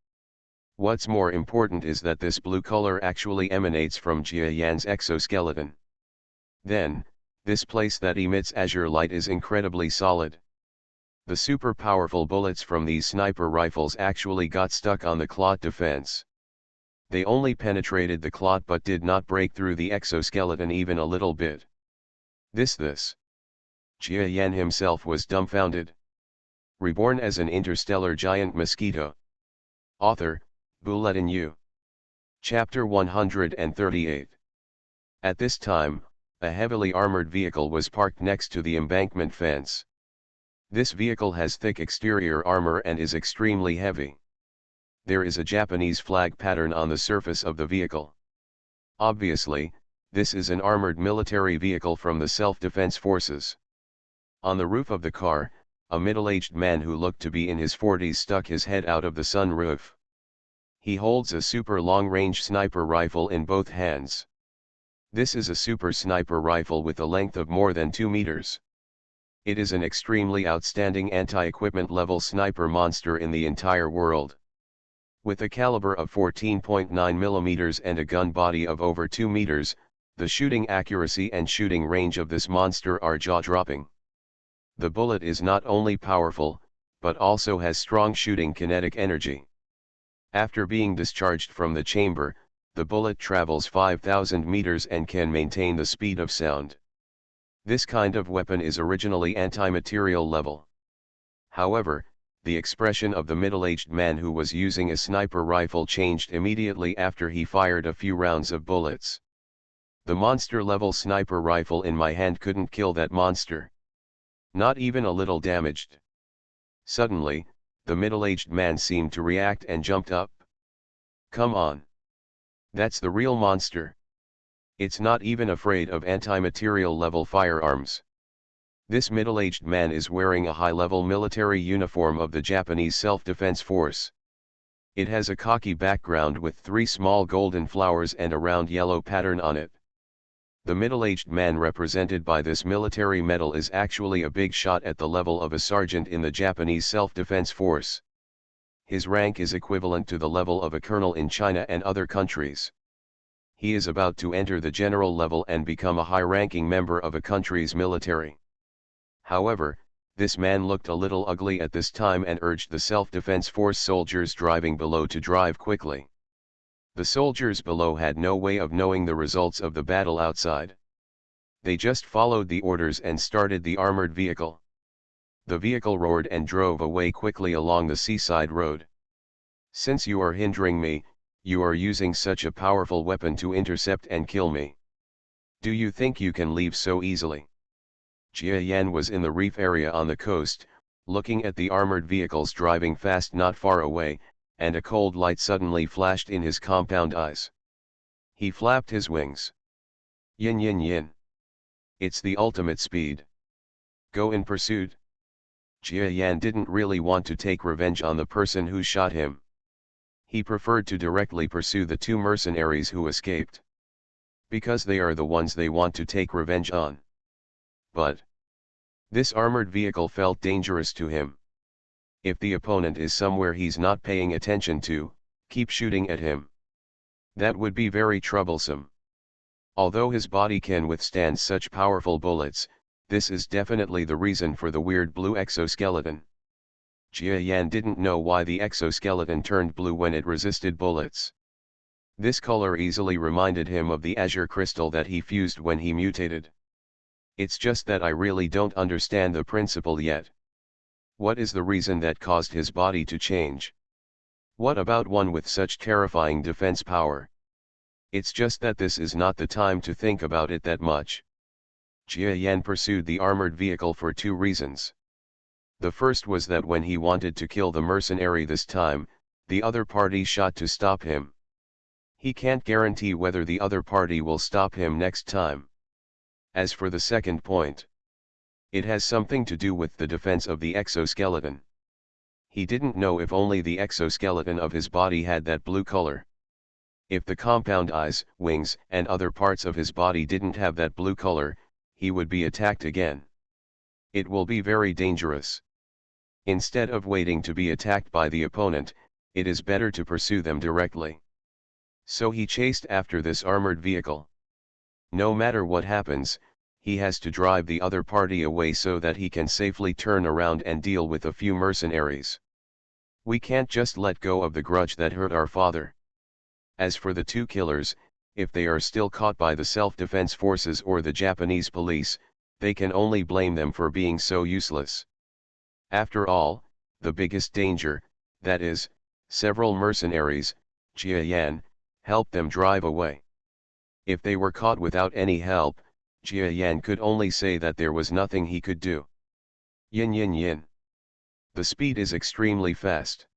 What's more important is that this blue color actually emanates from Jia Yan's exoskeleton. Then, this place that emits azure light is incredibly solid. The super powerful bullets from these sniper rifles actually got stuck on the clot defense. They only penetrated the clot but did not break through the exoskeleton even a little bit. This. Jia Yan himself was dumbfounded. Reborn as an interstellar giant mosquito. Author, Bulletin U. Chapter 138. At this time, a heavily armored vehicle was parked next to the embankment fence. This vehicle has thick exterior armor and is extremely heavy. There is a Japanese flag pattern on the surface of the vehicle. Obviously, this is an armored military vehicle from the self-defense forces. On the roof of the car, a middle-aged man who looked to be in his 40s stuck his head out of the sunroof. He holds a super long-range sniper rifle in both hands. This is a super sniper rifle with a length of more than 2 meters. It is an extremely outstanding anti-equipment level sniper monster in the entire world. With a caliber of 14.9 mm and a gun body of over 2 meters, the shooting accuracy and shooting range of this monster are jaw-dropping. The bullet is not only powerful, but also has strong shooting kinetic energy. After being discharged from the chamber, the bullet travels 5,000 meters and can maintain the speed of sound. This kind of weapon is originally anti-material level. However, the expression of the middle-aged man who was using a sniper rifle changed immediately after he fired a few rounds of bullets. The monster-level sniper rifle in my hand couldn't kill that monster. Not even a little damaged. Suddenly, the middle-aged man seemed to react and jumped up. "Come on. That's the real monster. It's not even afraid of anti-material level firearms." This middle-aged man is wearing a high-level military uniform of the Japanese Self-Defense Force. It has a khaki background with 3 small golden flowers and a round yellow pattern on it. The middle-aged man represented by this military medal is actually a big shot at the level of a sergeant in the Japanese Self-Defense Force. His rank is equivalent to the level of a colonel in China and other countries. He is about to enter the general level and become a high-ranking member of a country's military. However, this man looked a little ugly at this time and urged the self-defense force soldiers driving below to drive quickly. The soldiers below had no way of knowing the results of the battle outside. They just followed the orders and started the armored vehicle. The vehicle roared and drove away quickly along the seaside road. "Since you are hindering me, you are using such a powerful weapon to intercept and kill me. Do you think you can leave so easily?" Jia Yan was in the reef area on the coast, looking at the armored vehicles driving fast not far away, and a cold light suddenly flashed in his compound eyes. He flapped his wings. "Yin yin yin. It's the ultimate speed. Go in pursuit." Jia Yan didn't really want to take revenge on the person who shot him. He preferred to directly pursue the two mercenaries who escaped. Because they are the ones they want to take revenge on. But this armored vehicle felt dangerous to him. If the opponent is somewhere he's not paying attention to, keep shooting at him. That would be very troublesome. Although his body can withstand such powerful bullets, this is definitely the reason for the weird blue exoskeleton. Jia Yan didn't know why the exoskeleton turned blue when it resisted bullets. This color easily reminded him of the azure crystal that he fused when he mutated. It's just that I really don't understand the principle yet. What is the reason that caused his body to change? What about one with such terrifying defense power? It's just that this is not the time to think about it that much. Jia Yan pursued the armored vehicle for two reasons. The first was that when he wanted to kill the mercenary this time, the other party shot to stop him. He can't guarantee whether the other party will stop him next time. As for the second point, it has something to do with the defense of the exoskeleton. He didn't know if only the exoskeleton of his body had that blue color. If the compound eyes, wings, and other parts of his body didn't have that blue color, he would be attacked again. It will be very dangerous. Instead of waiting to be attacked by the opponent, it is better to pursue them directly. So he chased after this armored vehicle. No matter what happens, he has to drive the other party away so that he can safely turn around and deal with a few mercenaries. We can't just let go of the grudge that hurt our father. As for the two killers, if they are still caught by the self-defense forces or the Japanese police, they can only blame them for being so useless. After all, the biggest danger, that is, several mercenaries, Jia Yan, helped them drive away. If they were caught without any help, Jia Yan could only say that there was nothing he could do. Yin yin yin. The speed is extremely fast.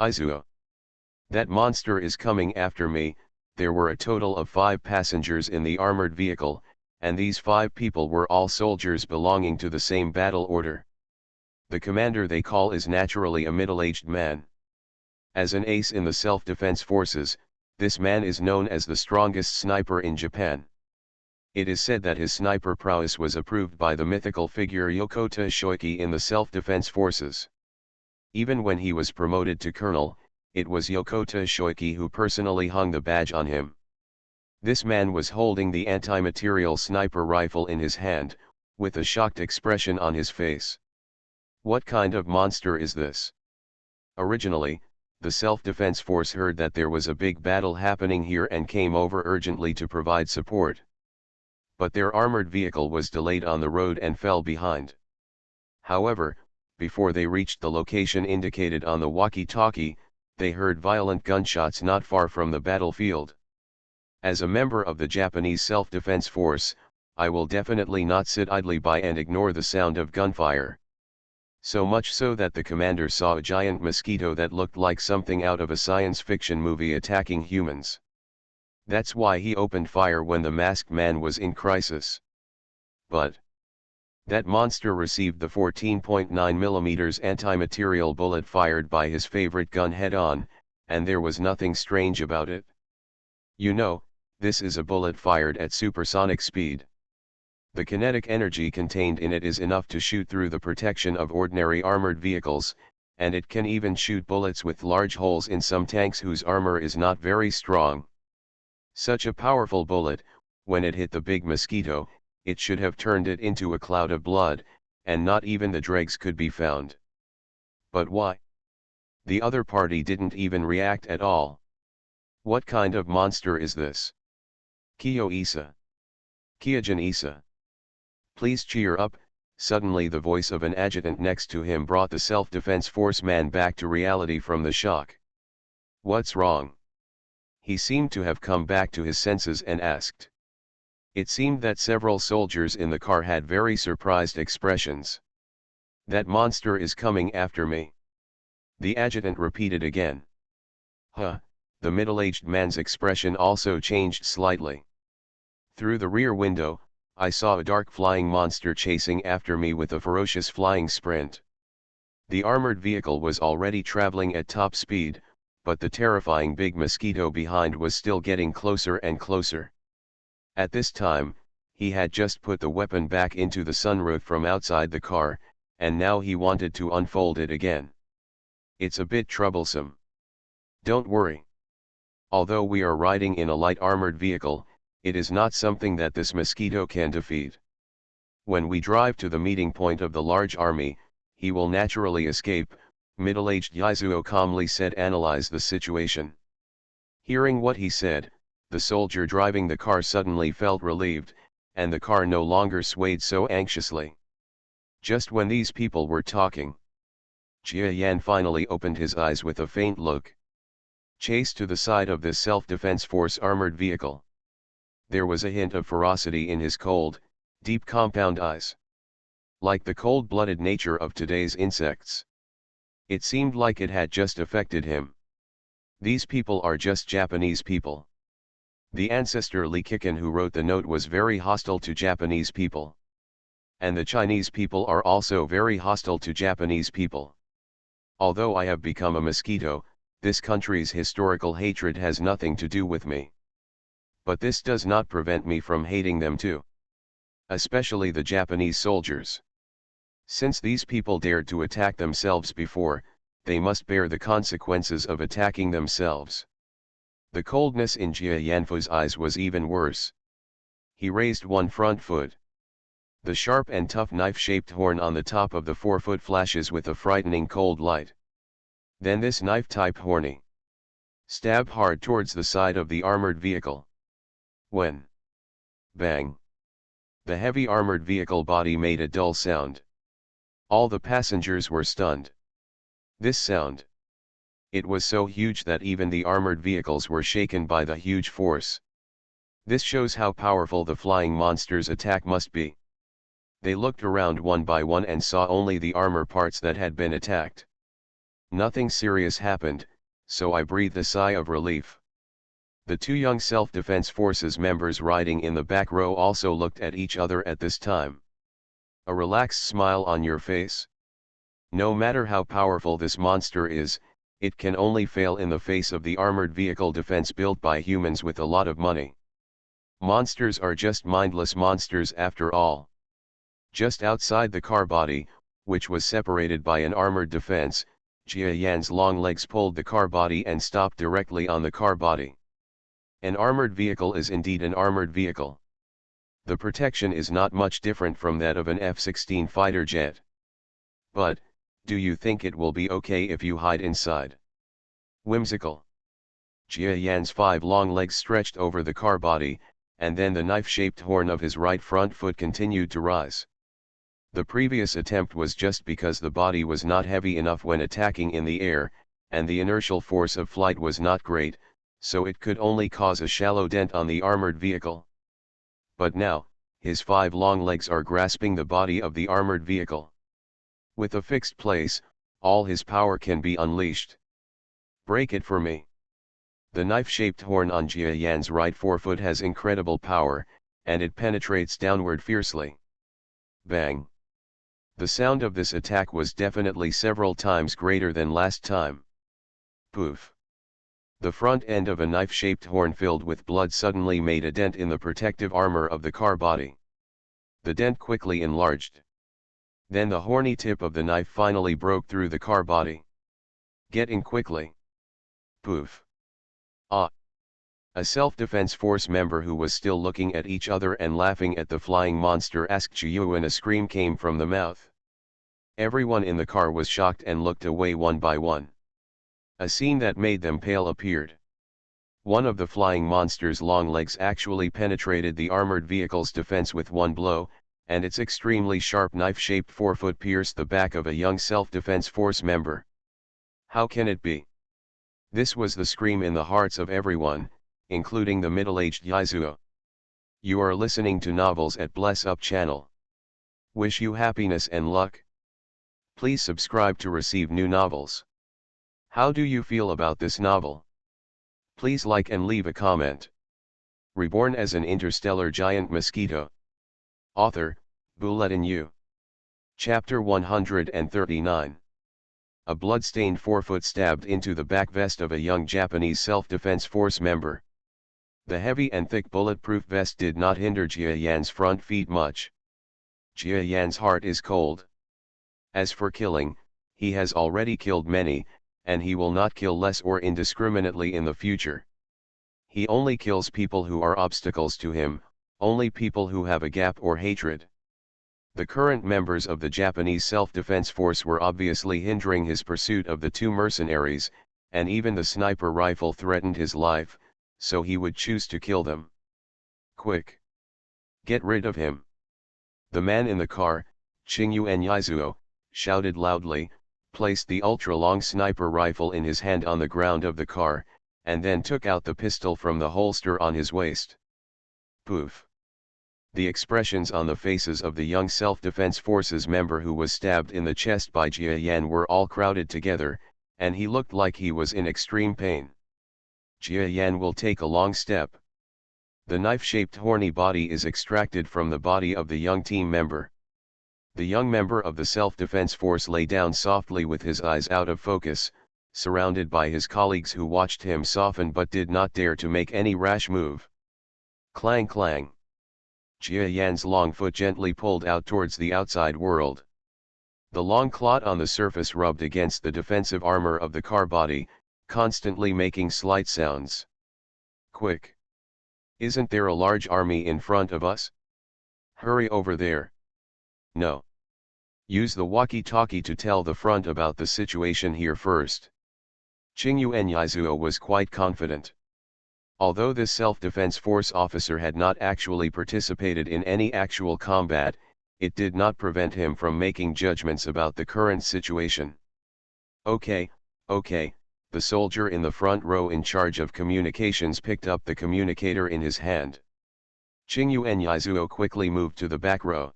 Izuo. That monster is coming after me. There were a total of 5 passengers in the armored vehicle, and these 5 people were all soldiers belonging to the same battle order. The commander they call is naturally a middle-aged man. As an ace in the self-defense forces, this man is known as the strongest sniper in Japan. It is said that his sniper prowess was approved by the mythical figure Yokota Shoiki in the self-defense forces. Even when he was promoted to colonel, it was Yokota Shoiki who personally hung the badge on him. This man was holding the anti-material sniper rifle in his hand, with a shocked expression on his face. What kind of monster is this? Originally, the self-defense force heard that there was a big battle happening here and came over urgently to provide support. But their armored vehicle was delayed on the road and fell behind. However, before they reached the location indicated on the walkie-talkie, they heard violent gunshots not far from the battlefield. As a member of the Japanese self-defense force, I will definitely not sit idly by and ignore the sound of gunfire. So much so that the commander saw a giant mosquito that looked like something out of a science fiction movie attacking humans. That's why he opened fire when the masked man was in crisis. But that monster received the 14.9mm anti-material bullet fired by his favorite gun head-on, and there was nothing strange about it. You know, this is a bullet fired at supersonic speed. The kinetic energy contained in it is enough to shoot through the protection of ordinary armored vehicles, and it can even shoot bullets with large holes in some tanks whose armor is not very strong. Such a powerful bullet, when it hit the big mosquito, it should have turned it into a cloud of blood, and not even the dregs could be found. But why? The other party didn't even react at all. What kind of monster is this? Kyo Isa. Kyogen Isa. Please cheer up. Suddenly the voice of an adjutant next to him brought the self-defense force man back to reality from the shock. What's wrong? He seemed to have come back to his senses and asked. It seemed that several soldiers in the car had very surprised expressions. That monster is coming after me. The adjutant repeated again. Huh, the middle-aged man's expression also changed slightly. Through the rear window, I saw a dark flying monster chasing after me with a ferocious flying sprint. The armored vehicle was already traveling at top speed, but the terrifying big mosquito behind was still getting closer and closer. At this time, he had just put the weapon back into the sunroof from outside the car, and now he wanted to unfold it again. It's a bit troublesome. Don't worry. Although we are riding in a light armored vehicle, it is not something that this mosquito can defeat. When we drive to the meeting point of the large army, he will naturally escape, middle-aged Yasuo calmly said. Analyze the situation. Hearing what he said, the soldier driving the car suddenly felt relieved, and the car no longer swayed so anxiously. Just when these people were talking, Jia Yan finally opened his eyes with a faint look. Chase to the side of this self-defense force armored vehicle. There was a hint of ferocity in his cold, deep compound eyes. Like the cold-blooded nature of today's insects. It seemed like it had just affected him. These people are just Japanese people. The ancestor Li Kikan who wrote the note was very hostile to Japanese people. And the Chinese people are also very hostile to Japanese people. Although I have become a mosquito, this country's historical hatred has nothing to do with me. But this does not prevent me from hating them too. Especially the Japanese soldiers. Since these people dared to attack themselves before, they must bear the consequences of attacking themselves. The coldness in Jia Yanfu's eyes was even worse. He raised one front foot. The sharp and tough knife-shaped horn on the top of the forefoot flashes with a frightening cold light. Then this knife-type horny stab hard towards the side of the armored vehicle. When bang! The heavy armored vehicle body made a dull sound. All the passengers were stunned. This sound. It was so huge that even the armored vehicles were shaken by the huge force. This shows how powerful the flying monster's attack must be. They looked around one by one and saw only the armor parts that had been attacked. Nothing serious happened, so I breathed a sigh of relief. The two young self-defense forces members riding in the back row also looked at each other at this time. A relaxed smile on your face. No matter how powerful this monster is, it can only fail in the face of the armored vehicle defense built by humans with a lot of money. Monsters are just mindless monsters after all. Just outside the car body, which was separated by an armored defense, Jia Yan's long legs pulled the car body and stopped directly on the car body. An armored vehicle is indeed an armored vehicle. The protection is not much different from that of an F-16 fighter jet. But, do you think it will be okay if you hide inside? Whimsical. Jia Yan's 5 long legs stretched over the car body, and then the knife-shaped horn of his right front foot continued to rise. The previous attempt was just because the body was not heavy enough when attacking in the air, and the inertial force of flight was not great, so it could only cause a shallow dent on the armored vehicle. But now, his 5 long legs are grasping the body of the armored vehicle. With a fixed place, all his power can be unleashed. Break it for me. The knife-shaped horn on Jia Yan's right forefoot has incredible power, and it penetrates downward fiercely. Bang! The sound of this attack was definitely several times greater than last time. Poof! The front end of a knife-shaped horn filled with blood suddenly made a dent in the protective armor of the car body. The dent quickly enlarged. Then the horny tip of the knife finally broke through the car body. Get in quickly. Poof. Ah. A self-defense force member who was still looking at each other and laughing at the flying monster asked Chiyu, and a scream came from the mouth. Everyone in the car was shocked and looked away one by one. A scene that made them pale appeared. One of the flying monster's long legs actually penetrated the armored vehicle's defense with one blow, and its extremely sharp knife-shaped forefoot pierced the back of a young self-defense force member. How can it be? This was the scream in the hearts of everyone, including the middle-aged Yaizuo. You are listening to Novels at Bless Up channel. Wish you happiness and luck. Please subscribe to receive new novels. How do you feel about this novel? Please like and leave a comment. Reborn as an interstellar giant mosquito. Author, Bulletin U. Chapter 139. A blood-stained forefoot stabbed into the back vest of a young Japanese self-defense force member. The heavy and thick bulletproof vest did not hinder Jia Yan's front feet much. Jia Yan's heart is cold. As for killing, he has already killed many, and he will not kill less or indiscriminately in the future. He only kills people who are obstacles to him, only people who have a gap or hatred. The current members of the Japanese self-defense force were obviously hindering his pursuit of the two mercenaries, and even the sniper rifle threatened his life, so he would choose to kill them. Quick! Get rid of him! The man in the car, Qingyu and Yaizuo, shouted loudly, placed the ultra-long sniper rifle in his hand on the ground of the car, and then took out the pistol from the holster on his waist. Poof! The expressions on the faces of the young self-defense forces member who was stabbed in the chest by Jia Yan were all crowded together, and he looked like he was in extreme pain. Jia Yan will take a long step. The knife-shaped horny body is extracted from the body of the young team member. The young member of the self-defense force lay down softly with his eyes out of focus, surrounded by his colleagues who watched him soften but did not dare to make any rash move. Clang clang. Jia Yan's long foot gently pulled out towards the outside world. The long clot on the surface rubbed against the defensive armor of the car body, constantly making slight sounds. Quick! Isn't there a large army in front of us? Hurry over there. No. Use the walkie-talkie to tell the front about the situation here first. Qingyu and Yaizuo was quite confident. Although this self-defense force officer had not actually participated in any actual combat, it did not prevent him from making judgments about the current situation. Okay, the soldier in the front row in charge of communications picked up the communicator in his hand. Qingyu and Yaizuo quickly moved to the back row.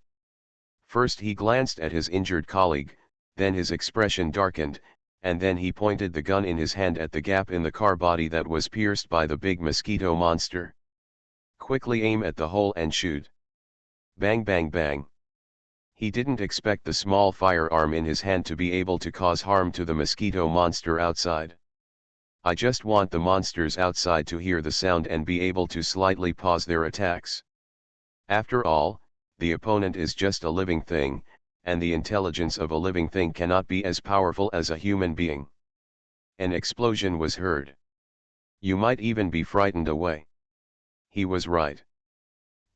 First he glanced at his injured colleague, then his expression darkened, and then he pointed the gun in his hand at the gap in the car body that was pierced by the big mosquito monster. Quickly aim at the hole and shoot. Bang bang bang. He didn't expect the small firearm in his hand to be able to cause harm to the mosquito monster outside. I just want the monsters outside to hear the sound and be able to slightly pause their attacks. After all, the opponent is just a living thing, and the intelligence of a living thing cannot be as powerful as a human being. An explosion was heard. You might even be frightened away. He was right.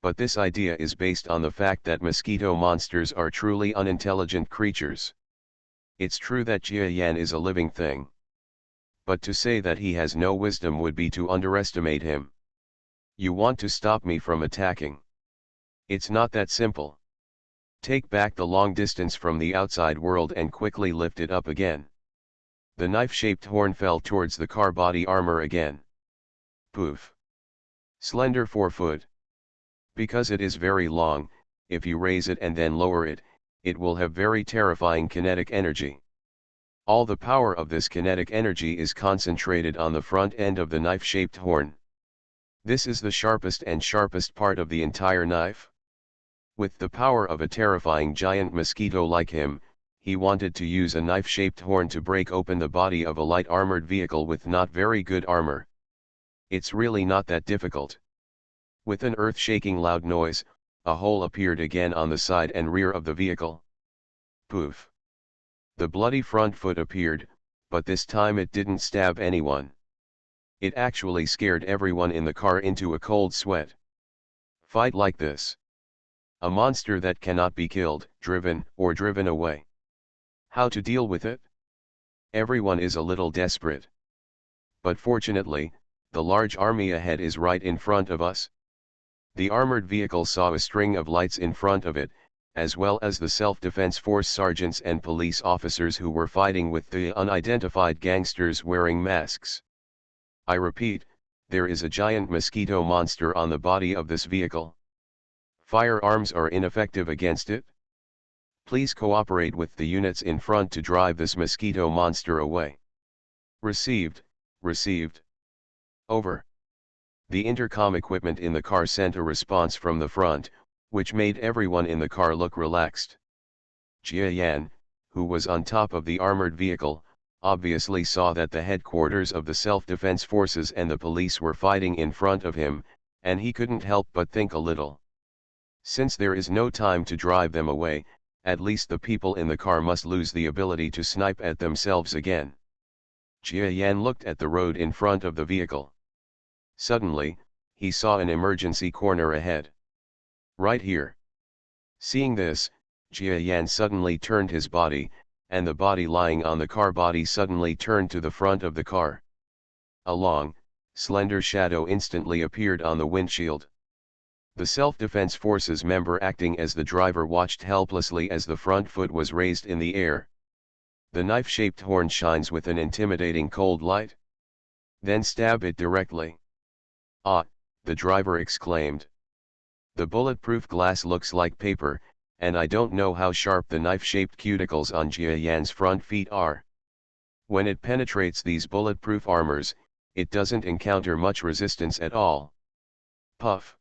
But this idea is based on the fact that mosquito monsters are truly unintelligent creatures. It's true that Jia Yan is a living thing. But to say that he has no wisdom would be to underestimate him. You want to stop me from attacking. It's not that simple. Take back the long distance from the outside world and quickly lift it up again. The knife-shaped horn fell towards the car body armor again. Poof. Slender forefoot. Because it is very long, if you raise it and then lower it, it will have very terrifying kinetic energy. All the power of this kinetic energy is concentrated on the front end of the knife-shaped horn. This is the sharpest part of the entire knife. With the power of a terrifying giant mosquito like him, he wanted to use a knife-shaped horn to break open the body of a light armored vehicle with not very good armor. It's really not that difficult. With an earth-shaking loud noise, a hole appeared again on the side and rear of the vehicle. Poof! The bloody front foot appeared, but this time it didn't stab anyone. It actually scared everyone in the car into a cold sweat. Fight like this. A monster that cannot be killed, driven, or driven away. How to deal with it? Everyone is a little desperate. But fortunately, the large army ahead is right in front of us. The armored vehicle saw a string of lights in front of it, as well as the self-defense force sergeants and police officers who were fighting with the unidentified gangsters wearing masks. I repeat, there is a giant mosquito monster on the body of this vehicle. Firearms are ineffective against it. Please cooperate with the units in front to drive this mosquito monster away. Received, received. Over. The intercom equipment in the car sent a response from the front, which made everyone in the car look relaxed. Jia Yan, who was on top of the armored vehicle, obviously saw that the headquarters of the self-defense forces and the police were fighting in front of him, and he couldn't help but think a little. Since there is no time to drive them away, at least the people in the car must lose the ability to snipe at themselves again. Jia Yan looked at the road in front of the vehicle. Suddenly, he saw an emergency corner ahead. Right here. Seeing this, Jia Yan suddenly turned his body, and the body lying on the car body suddenly turned to the front of the car. A long, slender shadow instantly appeared on the windshield. The self-defense forces member acting as the driver watched helplessly as the front foot was raised in the air. The knife-shaped horn shines with an intimidating cold light. Then stab it directly. Ah, the driver exclaimed. The bulletproof glass looks like paper, and I don't know how sharp the knife-shaped cuticles on Jia Yan's front feet are. When it penetrates these bulletproof armors, it doesn't encounter much resistance at all. Puff.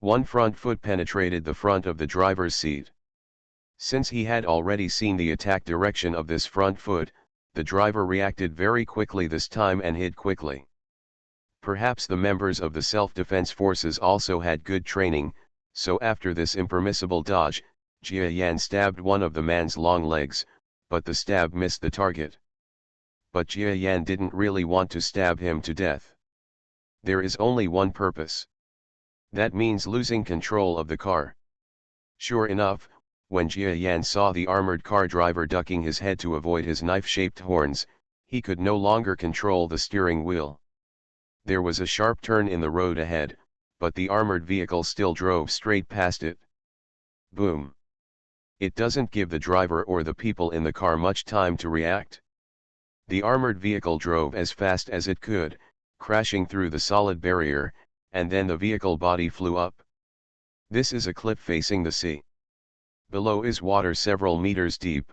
One front foot penetrated the front of the driver's seat. Since he had already seen the attack direction of this front foot, the driver reacted very quickly this time and hid quickly. Perhaps the members of the self-defense forces also had good training, so after this impermissible dodge, Jia Yan stabbed one of the man's long legs, but the stab missed the target. But Jia Yan didn't really want to stab him to death. There is only one purpose. That means losing control of the car. Sure enough, when Jia Yan saw the armored car driver ducking his head to avoid his knife-shaped horns, he could no longer control the steering wheel. There was a sharp turn in the road ahead, but the armored vehicle still drove straight past it. Boom. It doesn't give the driver or the people in the car much time to react. The armored vehicle drove as fast as it could, crashing through the solid barrier, and then the vehicle body flew up. This is a cliff facing the sea. Below is water several meters deep.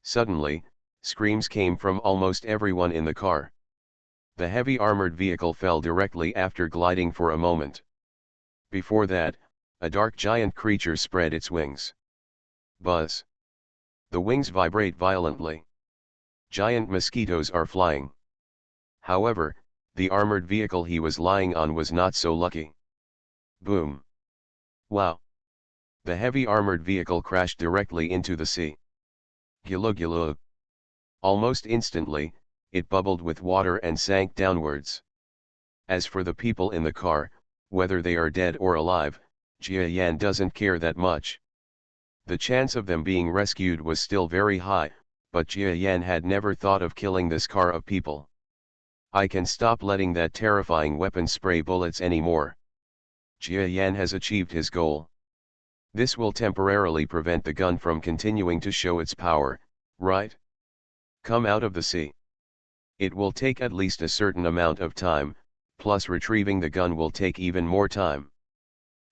Suddenly, screams came from almost everyone in the car. The heavy armored vehicle fell directly after gliding for a moment. Before that, a dark giant creature spread its wings. Buzz. The wings vibrate violently. Giant mosquitoes are flying. However, the armored vehicle he was lying on was not so lucky. Boom. Wow. The heavy armored vehicle crashed directly into the sea. Gilug gilug. Almost instantly, it bubbled with water and sank downwards. As for the people in the car, whether they are dead or alive, Jia Yan doesn't care that much. The chance of them being rescued was still very high, but Jia Yan had never thought of killing this car of people. I can stop letting that terrifying weapon spray bullets anymore. Jia Yan has achieved his goal. This will temporarily prevent the gun from continuing to show its power, right? Come out of the sea. It will take at least a certain amount of time, plus retrieving the gun will take even more time.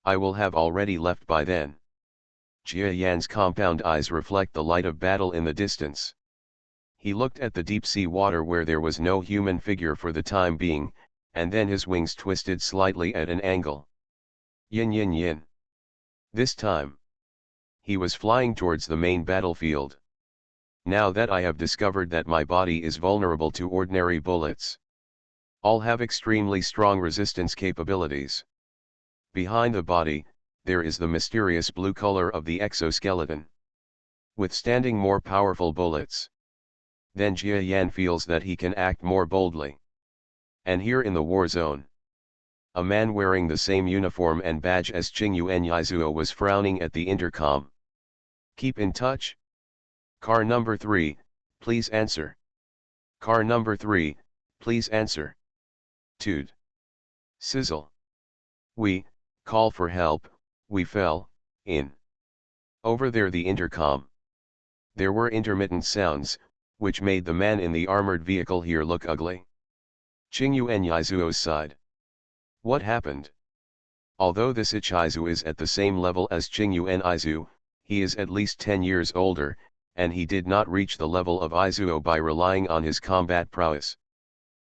I will have already left by then. Jia Yan's compound eyes reflect the light of battle in the distance. He looked at the deep sea water where there was no human figure for the time being, and then his wings twisted slightly at an angle. Yin yin yin. This time, he was flying towards the main battlefield. Now that I have discovered that my body is vulnerable to ordinary bullets. All have extremely strong resistance capabilities. Behind the body, there is the mysterious blue color of the exoskeleton. Withstanding more powerful bullets. then Jia Yan feels that he can act more boldly. And here in the war zone, a man wearing the same uniform and badge as Qingyu Enyizuo was frowning at the intercom. Keep in touch? Car number 3, please answer. Car number 3, please answer. Toot. Sizzle. We, call for help, we fell, in. Over there the intercom. There were intermittent sounds, which made the man in the armored vehicle here look ugly. Qingyu Enyizuo's side. What happened? Although this Ichizu is at the same level as Qingyu Enyizu, he is at least 10 years older, and he did not reach the level of Izuo by relying on his combat prowess.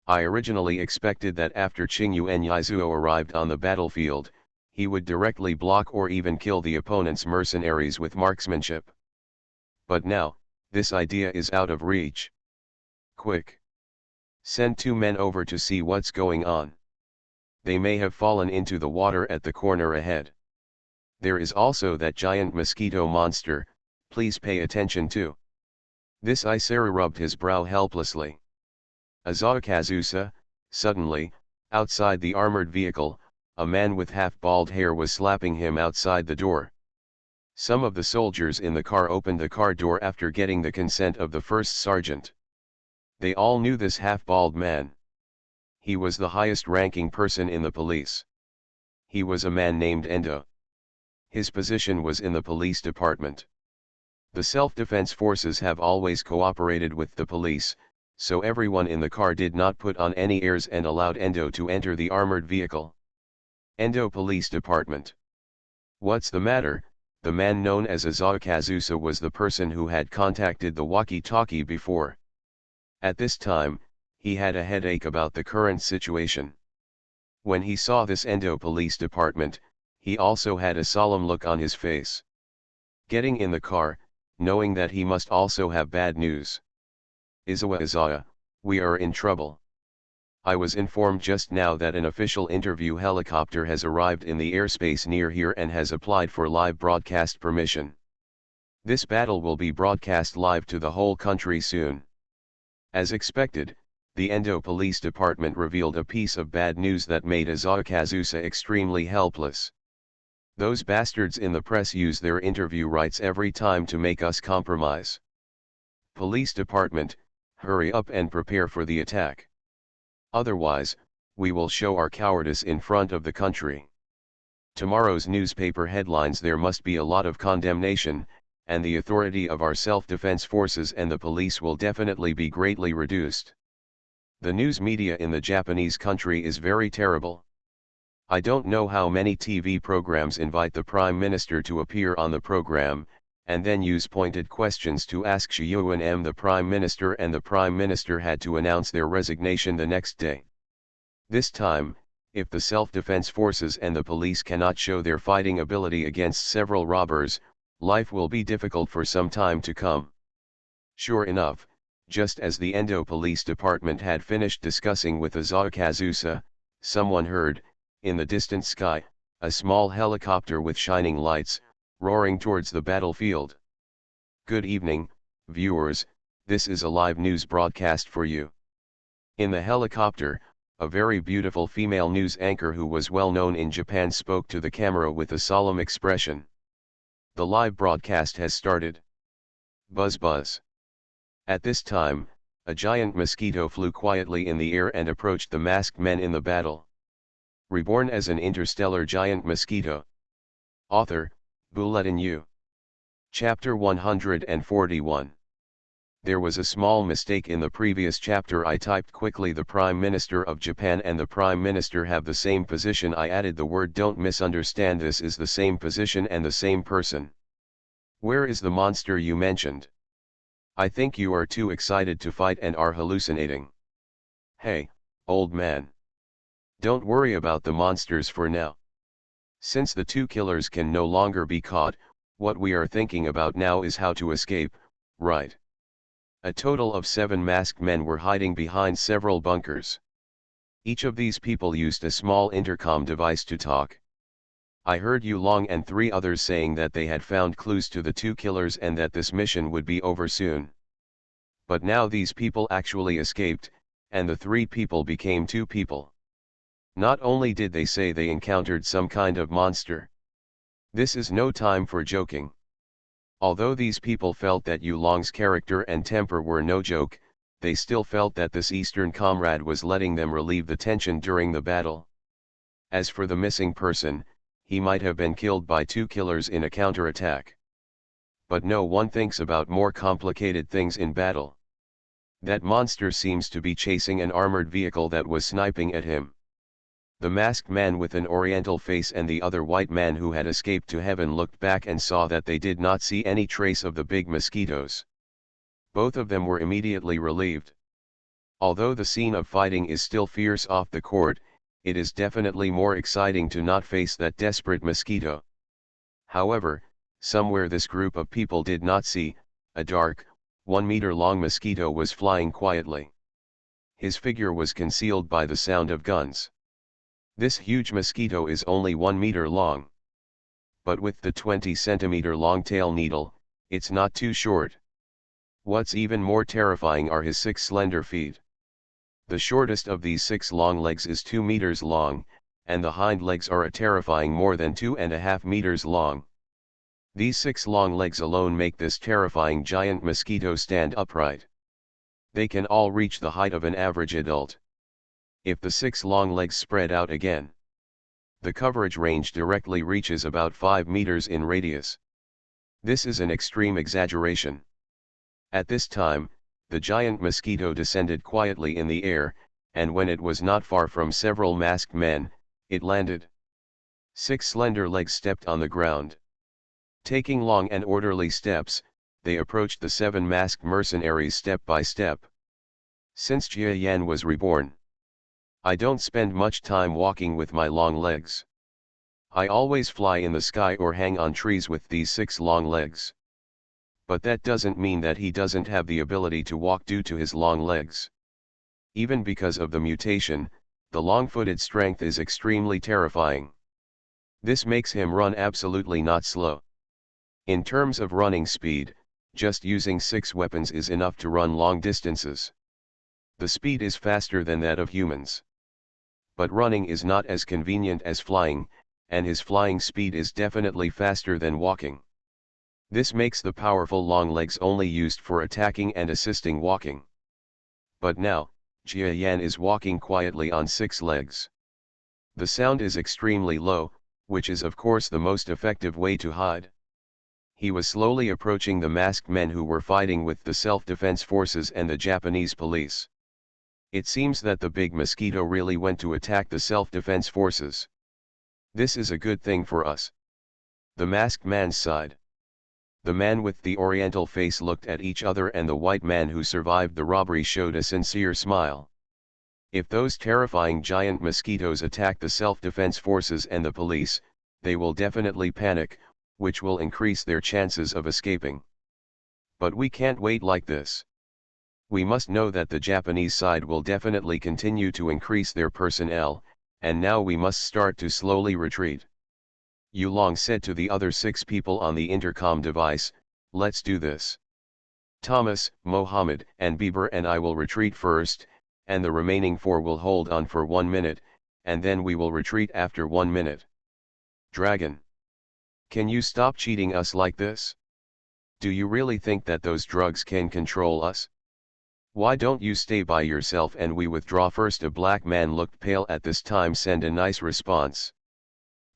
I originally expected that after Qingyu Enyizuo arrived on the battlefield, he would directly block or even kill the opponent's mercenaries with marksmanship. But now, this idea is out of reach. Quick! Send 2 men over to see what's going on. They may have fallen into the water at the corner ahead. There is also that giant mosquito monster, please pay attention to. This Isara rubbed his brow helplessly. Aizawa Kazusa, suddenly, outside the armored vehicle, a man with half-bald hair was slapping him outside the door. Some of the soldiers in the car opened the car door after getting the consent of the first sergeant. They all knew this half-bald man. He was the highest-ranking person in the police. He was a man named Endo. His position was in the police department. The self-defense forces have always cooperated with the police, so everyone in the car did not put on any airs and allowed Endo to enter the armored vehicle. Endo Police Department. What's the matter? The man known as Aizawa Kazusa was the person who had contacted the walkie-talkie before. At this time, he had a headache about the current situation. When he saw this Endo Police Department, he also had a solemn look on his face. Getting in the car, knowing that he must also have bad news. Aizawa, we are in trouble. I was informed just now that an official interview helicopter has arrived in the airspace near here and has applied for live broadcast permission. This battle will be broadcast live to the whole country soon. As expected, the Endo Police Department revealed a piece of bad news that made Aizawa Kazusa extremely helpless. Those bastards in the press use their interview rights every time to make us compromise. Police Department, hurry up and prepare for the attack. Otherwise, we will show our cowardice in front of the country. Tomorrow's newspaper headlines: there must be a lot of condemnation, and the authority of our self-defense forces and the police will definitely be greatly reduced. The news media in the Japanese country is very terrible. I don't know how many TV programs invite the Prime Minister to appear on the program, and then use pointed questions to ask Shiyuan the Prime Minister, and the Prime Minister had to announce their resignation the next day. This time, if the self-defense forces and the police cannot show their fighting ability against several robbers, life will be difficult for some time to come. Sure enough, just as the Endo Police Department had finished discussing with Aizawa Kazusa, someone heard, in the distant sky, a small helicopter with shining lights, roaring towards the battlefield. Good evening, viewers, this is a live news broadcast for you. In the helicopter, a very beautiful female news anchor who was well known in Japan spoke to the camera with a solemn expression. The live broadcast has started. Buzz buzz. At this time, a giant mosquito flew quietly in the air and approached the masked men in the battle. Reborn as an interstellar giant mosquito. Author, Bulletin U. Chapter 141. There was a small mistake in the previous chapter. I typed quickly the Prime Minister of Japan and the Prime Minister have the same position. I added the word don't misunderstand, this is the same position and the same person. Where is the monster you mentioned? I think you are too excited to fight and are hallucinating. Hey, old man. Don't worry about the monsters for now. Since the 2 killers can no longer be caught, what we are thinking about now is how to escape, right? A total of 7 masked men were hiding behind several bunkers. Each of these people used a small intercom device to talk. I heard Yu Long and 3 others saying that they had found clues to the 2 killers and that this mission would be over soon. But now these people actually escaped, and the 3 people became 2 people. Not only did they say they encountered some kind of monster. This is no time for joking. Although these people felt that Yulong's character and temper were no joke, they still felt that this Eastern comrade was letting them relieve the tension during the battle. As for the missing person, he might have been killed by 2 killers in a counterattack. But no one thinks about more complicated things in battle. That monster seems to be chasing an armored vehicle that was sniping at him. The masked man with an oriental face and the other white man who had escaped to heaven looked back and saw that they did not see any trace of the big mosquitoes. Both of them were immediately relieved. Although the scene of fighting is still fierce off the court, it is definitely more exciting to not face that desperate mosquito. However, somewhere this group of people did not see, a dark, 1-meter-long mosquito was flying quietly. His figure was concealed by the sound of guns. This huge mosquito is only 1 meter long. But with the 20-centimeter-long tail needle, it's not too short. What's even more terrifying are his 6 slender feet. The shortest of these 6 long legs is 2 meters long, and the hind legs are a terrifying more than 2.5 meters long. These 6 long legs alone make this terrifying giant mosquito stand upright. They can all reach the height of an average adult. If the 6 long legs spread out again, the coverage range directly reaches about 5 meters in radius. This is an extreme exaggeration. At this time, the giant mosquito descended quietly in the air, and when it was not far from several masked men, it landed. 6 slender legs stepped on the ground. Taking long and orderly steps, they approached the 7 masked mercenaries step by step. Since Jia Yan was reborn, I don't spend much time walking with my long legs. I always fly in the sky or hang on trees with these 6 long legs. But that doesn't mean that he doesn't have the ability to walk due to his long legs. Even because of the mutation, the long-footed strength is extremely terrifying. This makes him run absolutely not slow. In terms of running speed, just using 6 weapons is enough to run long distances. The speed is faster than that of humans. But running is not as convenient as flying, and his flying speed is definitely faster than walking. This makes the powerful long legs only used for attacking and assisting walking. But now, Jia Yan is walking quietly on 6 legs. The sound is extremely low, which is of course the most effective way to hide. He was slowly approaching the masked men who were fighting with the self-defense forces and the Japanese police. It seems that the big mosquito really went to attack the self-defense forces. This is a good thing for us. The masked man sighed. The man with the oriental face looked at each other and the white man who survived the robbery showed a sincere smile. If those terrifying giant mosquitoes attack the self-defense forces and the police, they will definitely panic, which will increase their chances of escaping. But we can't wait like this. We must know that the Japanese side will definitely continue to increase their personnel, and now we must start to slowly retreat. Yulong said to the other 6 people on the intercom device, "Let's do this. Thomas, Mohammed, and Bieber and I will retreat first, and the remaining 4 will hold on for 1 minute, and then we will retreat after 1 minute. Dragon, can you stop cheating us like this? Do you really think that those drugs can control us? Why don't you stay by yourself and we withdraw first?" A black man looked pale at this time sent a nice response.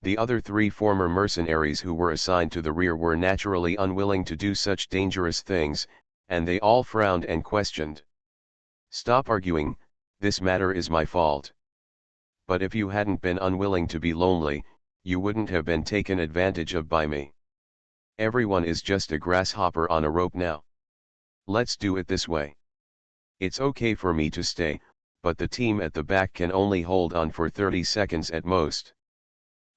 The other 3 former mercenaries who were assigned to the rear were naturally unwilling to do such dangerous things, and they all frowned and questioned. "Stop arguing, this matter is my fault. But if you hadn't been unwilling to be lonely, you wouldn't have been taken advantage of by me. Everyone is just a grasshopper on a rope now. Let's do it this way. It's okay for me to stay, but the team at the back can only hold on for 30 seconds at most.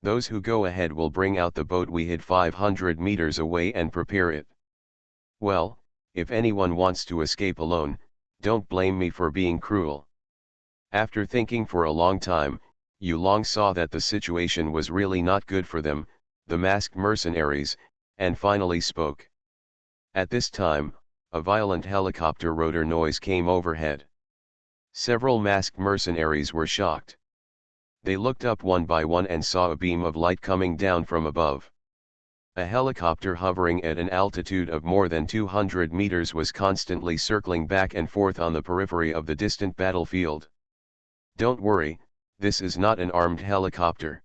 Those who go ahead will bring out the boat we hid 500 meters away and prepare it. Well, if anyone wants to escape alone, don't blame me for being cruel." After thinking for a long time, Yulong saw that the situation was really not good for them, the masked mercenaries, and finally spoke. At this time, a violent helicopter rotor noise came overhead. Several masked mercenaries were shocked. They looked up one by one and saw a beam of light coming down from above. A helicopter hovering at an altitude of more than 200 meters was constantly circling back and forth on the periphery of the distant battlefield. Don't worry, this is not an armed helicopter.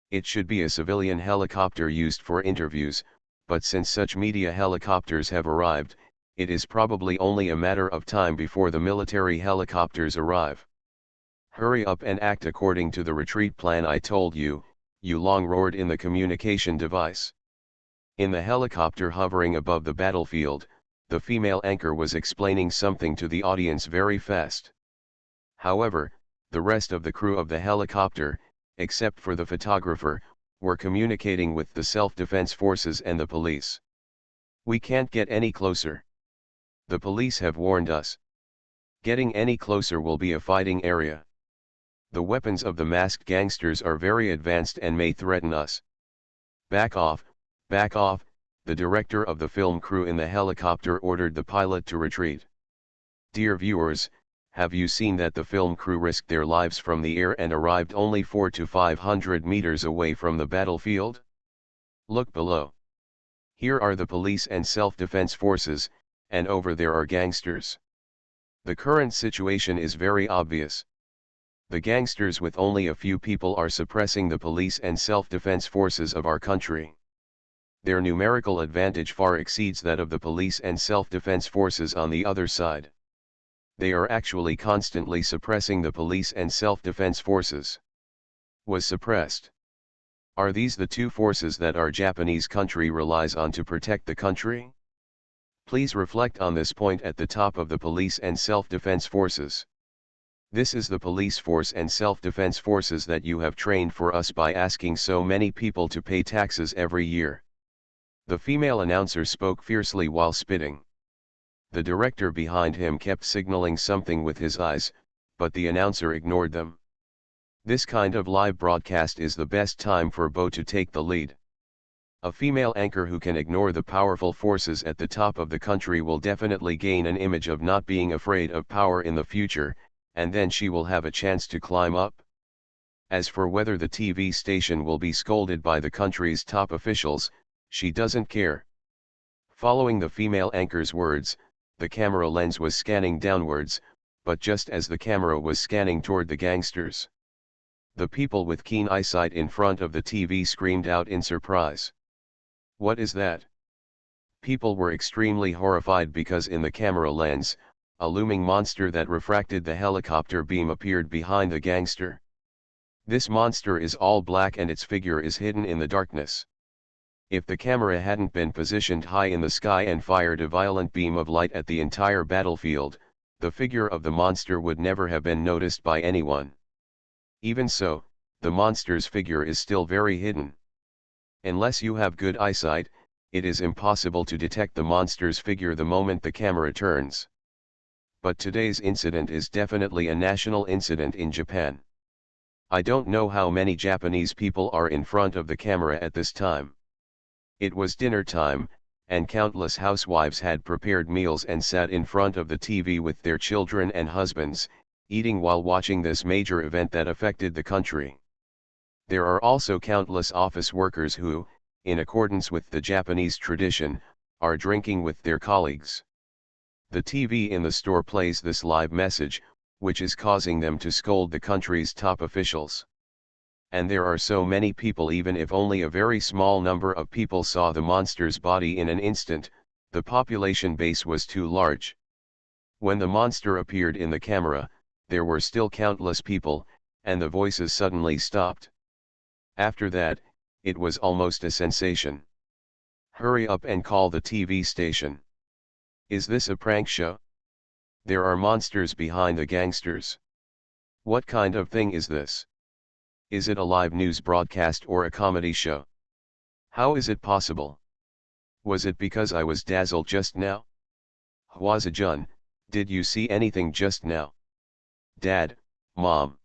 It should be a civilian helicopter used for interviews, but since such media helicopters have arrived, it is probably only a matter of time before the military helicopters arrive. Hurry up and act according to the retreat plan I told you, Yu Long roared in the communication device. In the helicopter hovering above the battlefield, the female anchor was explaining something to the audience very fast. However, the rest of the crew of the helicopter, except for the photographer, were communicating with the self-defense forces and the police. We can't get any closer. The police have warned us. Getting any closer will be a fighting area. The weapons of the masked gangsters are very advanced and may threaten us. Back off, the director of the film crew in the helicopter ordered the pilot to retreat. Dear viewers, have you seen that the film crew risked their lives from the air and arrived only 400 to 500 meters away from the battlefield? Look below. Here are the police and self-defense forces, and over there are gangsters. The current situation is very obvious. The gangsters with only a few people are suppressing the police and self-defense forces of our country. Their numerical advantage far exceeds that of the police and self-defense forces on the other side. They are actually constantly suppressing the police and self-defense forces. Was suppressed. Are these the two forces that our Japanese country relies on to protect the country? Please reflect on this point at the top of the police and self-defense forces. This is the police force and self-defense forces that you have trained for us by asking so many people to pay taxes every year. The female announcer spoke fiercely while spitting. The director behind him kept signaling something with his eyes, but the announcer ignored them. This kind of live broadcast is the best time for Bo to take the lead. A female anchor who can ignore the powerful forces at the top of the country will definitely gain an image of not being afraid of power in the future, and then she will have a chance to climb up. As for whether the TV station will be scolded by the country's top officials, she doesn't care. Following the female anchor's words, the camera lens was scanning downwards, but just as the camera was scanning toward the gangsters, the people with keen eyesight in front of the TV screamed out in surprise. What is that? People were extremely horrified because in the camera lens, a looming monster that refracted the helicopter beam appeared behind the gangster. This monster is all black and its figure is hidden in the darkness. If the camera hadn't been positioned high in the sky and fired a violent beam of light at the entire battlefield, the figure of the monster would never have been noticed by anyone. Even so, the monster's figure is still very hidden. Unless you have good eyesight, it is impossible to detect the monster's figure the moment the camera turns. But today's incident is definitely a national incident in Japan. I don't know how many Japanese people are in front of the camera at this time. It was dinner time, and countless housewives had prepared meals and sat in front of the TV with their children and husbands, eating while watching this major event that affected the country. There are also countless office workers who, in accordance with the Japanese tradition, are drinking with their colleagues. The TV in the store plays this live message, which is causing them to scold the country's top officials. And there are so many people, even if only a very small number of people saw the monster's body in an instant, the population base was too large. When the monster appeared in the camera, there were still countless people, and the voices suddenly stopped. After that, it was almost a sensation. Hurry up and call the TV station. Is this a prank show? There are monsters behind the gangsters. What kind of thing is this? Is it a live news broadcast or a comedy show? How is it possible? Was it because I was dazzled just now? Hwaza-jun, did you see anything just now? Dad, Mom.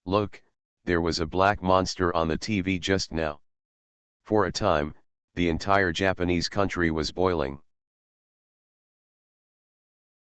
Look, there was a black monster on the TV just now. For a time, the entire Japanese country was boiling.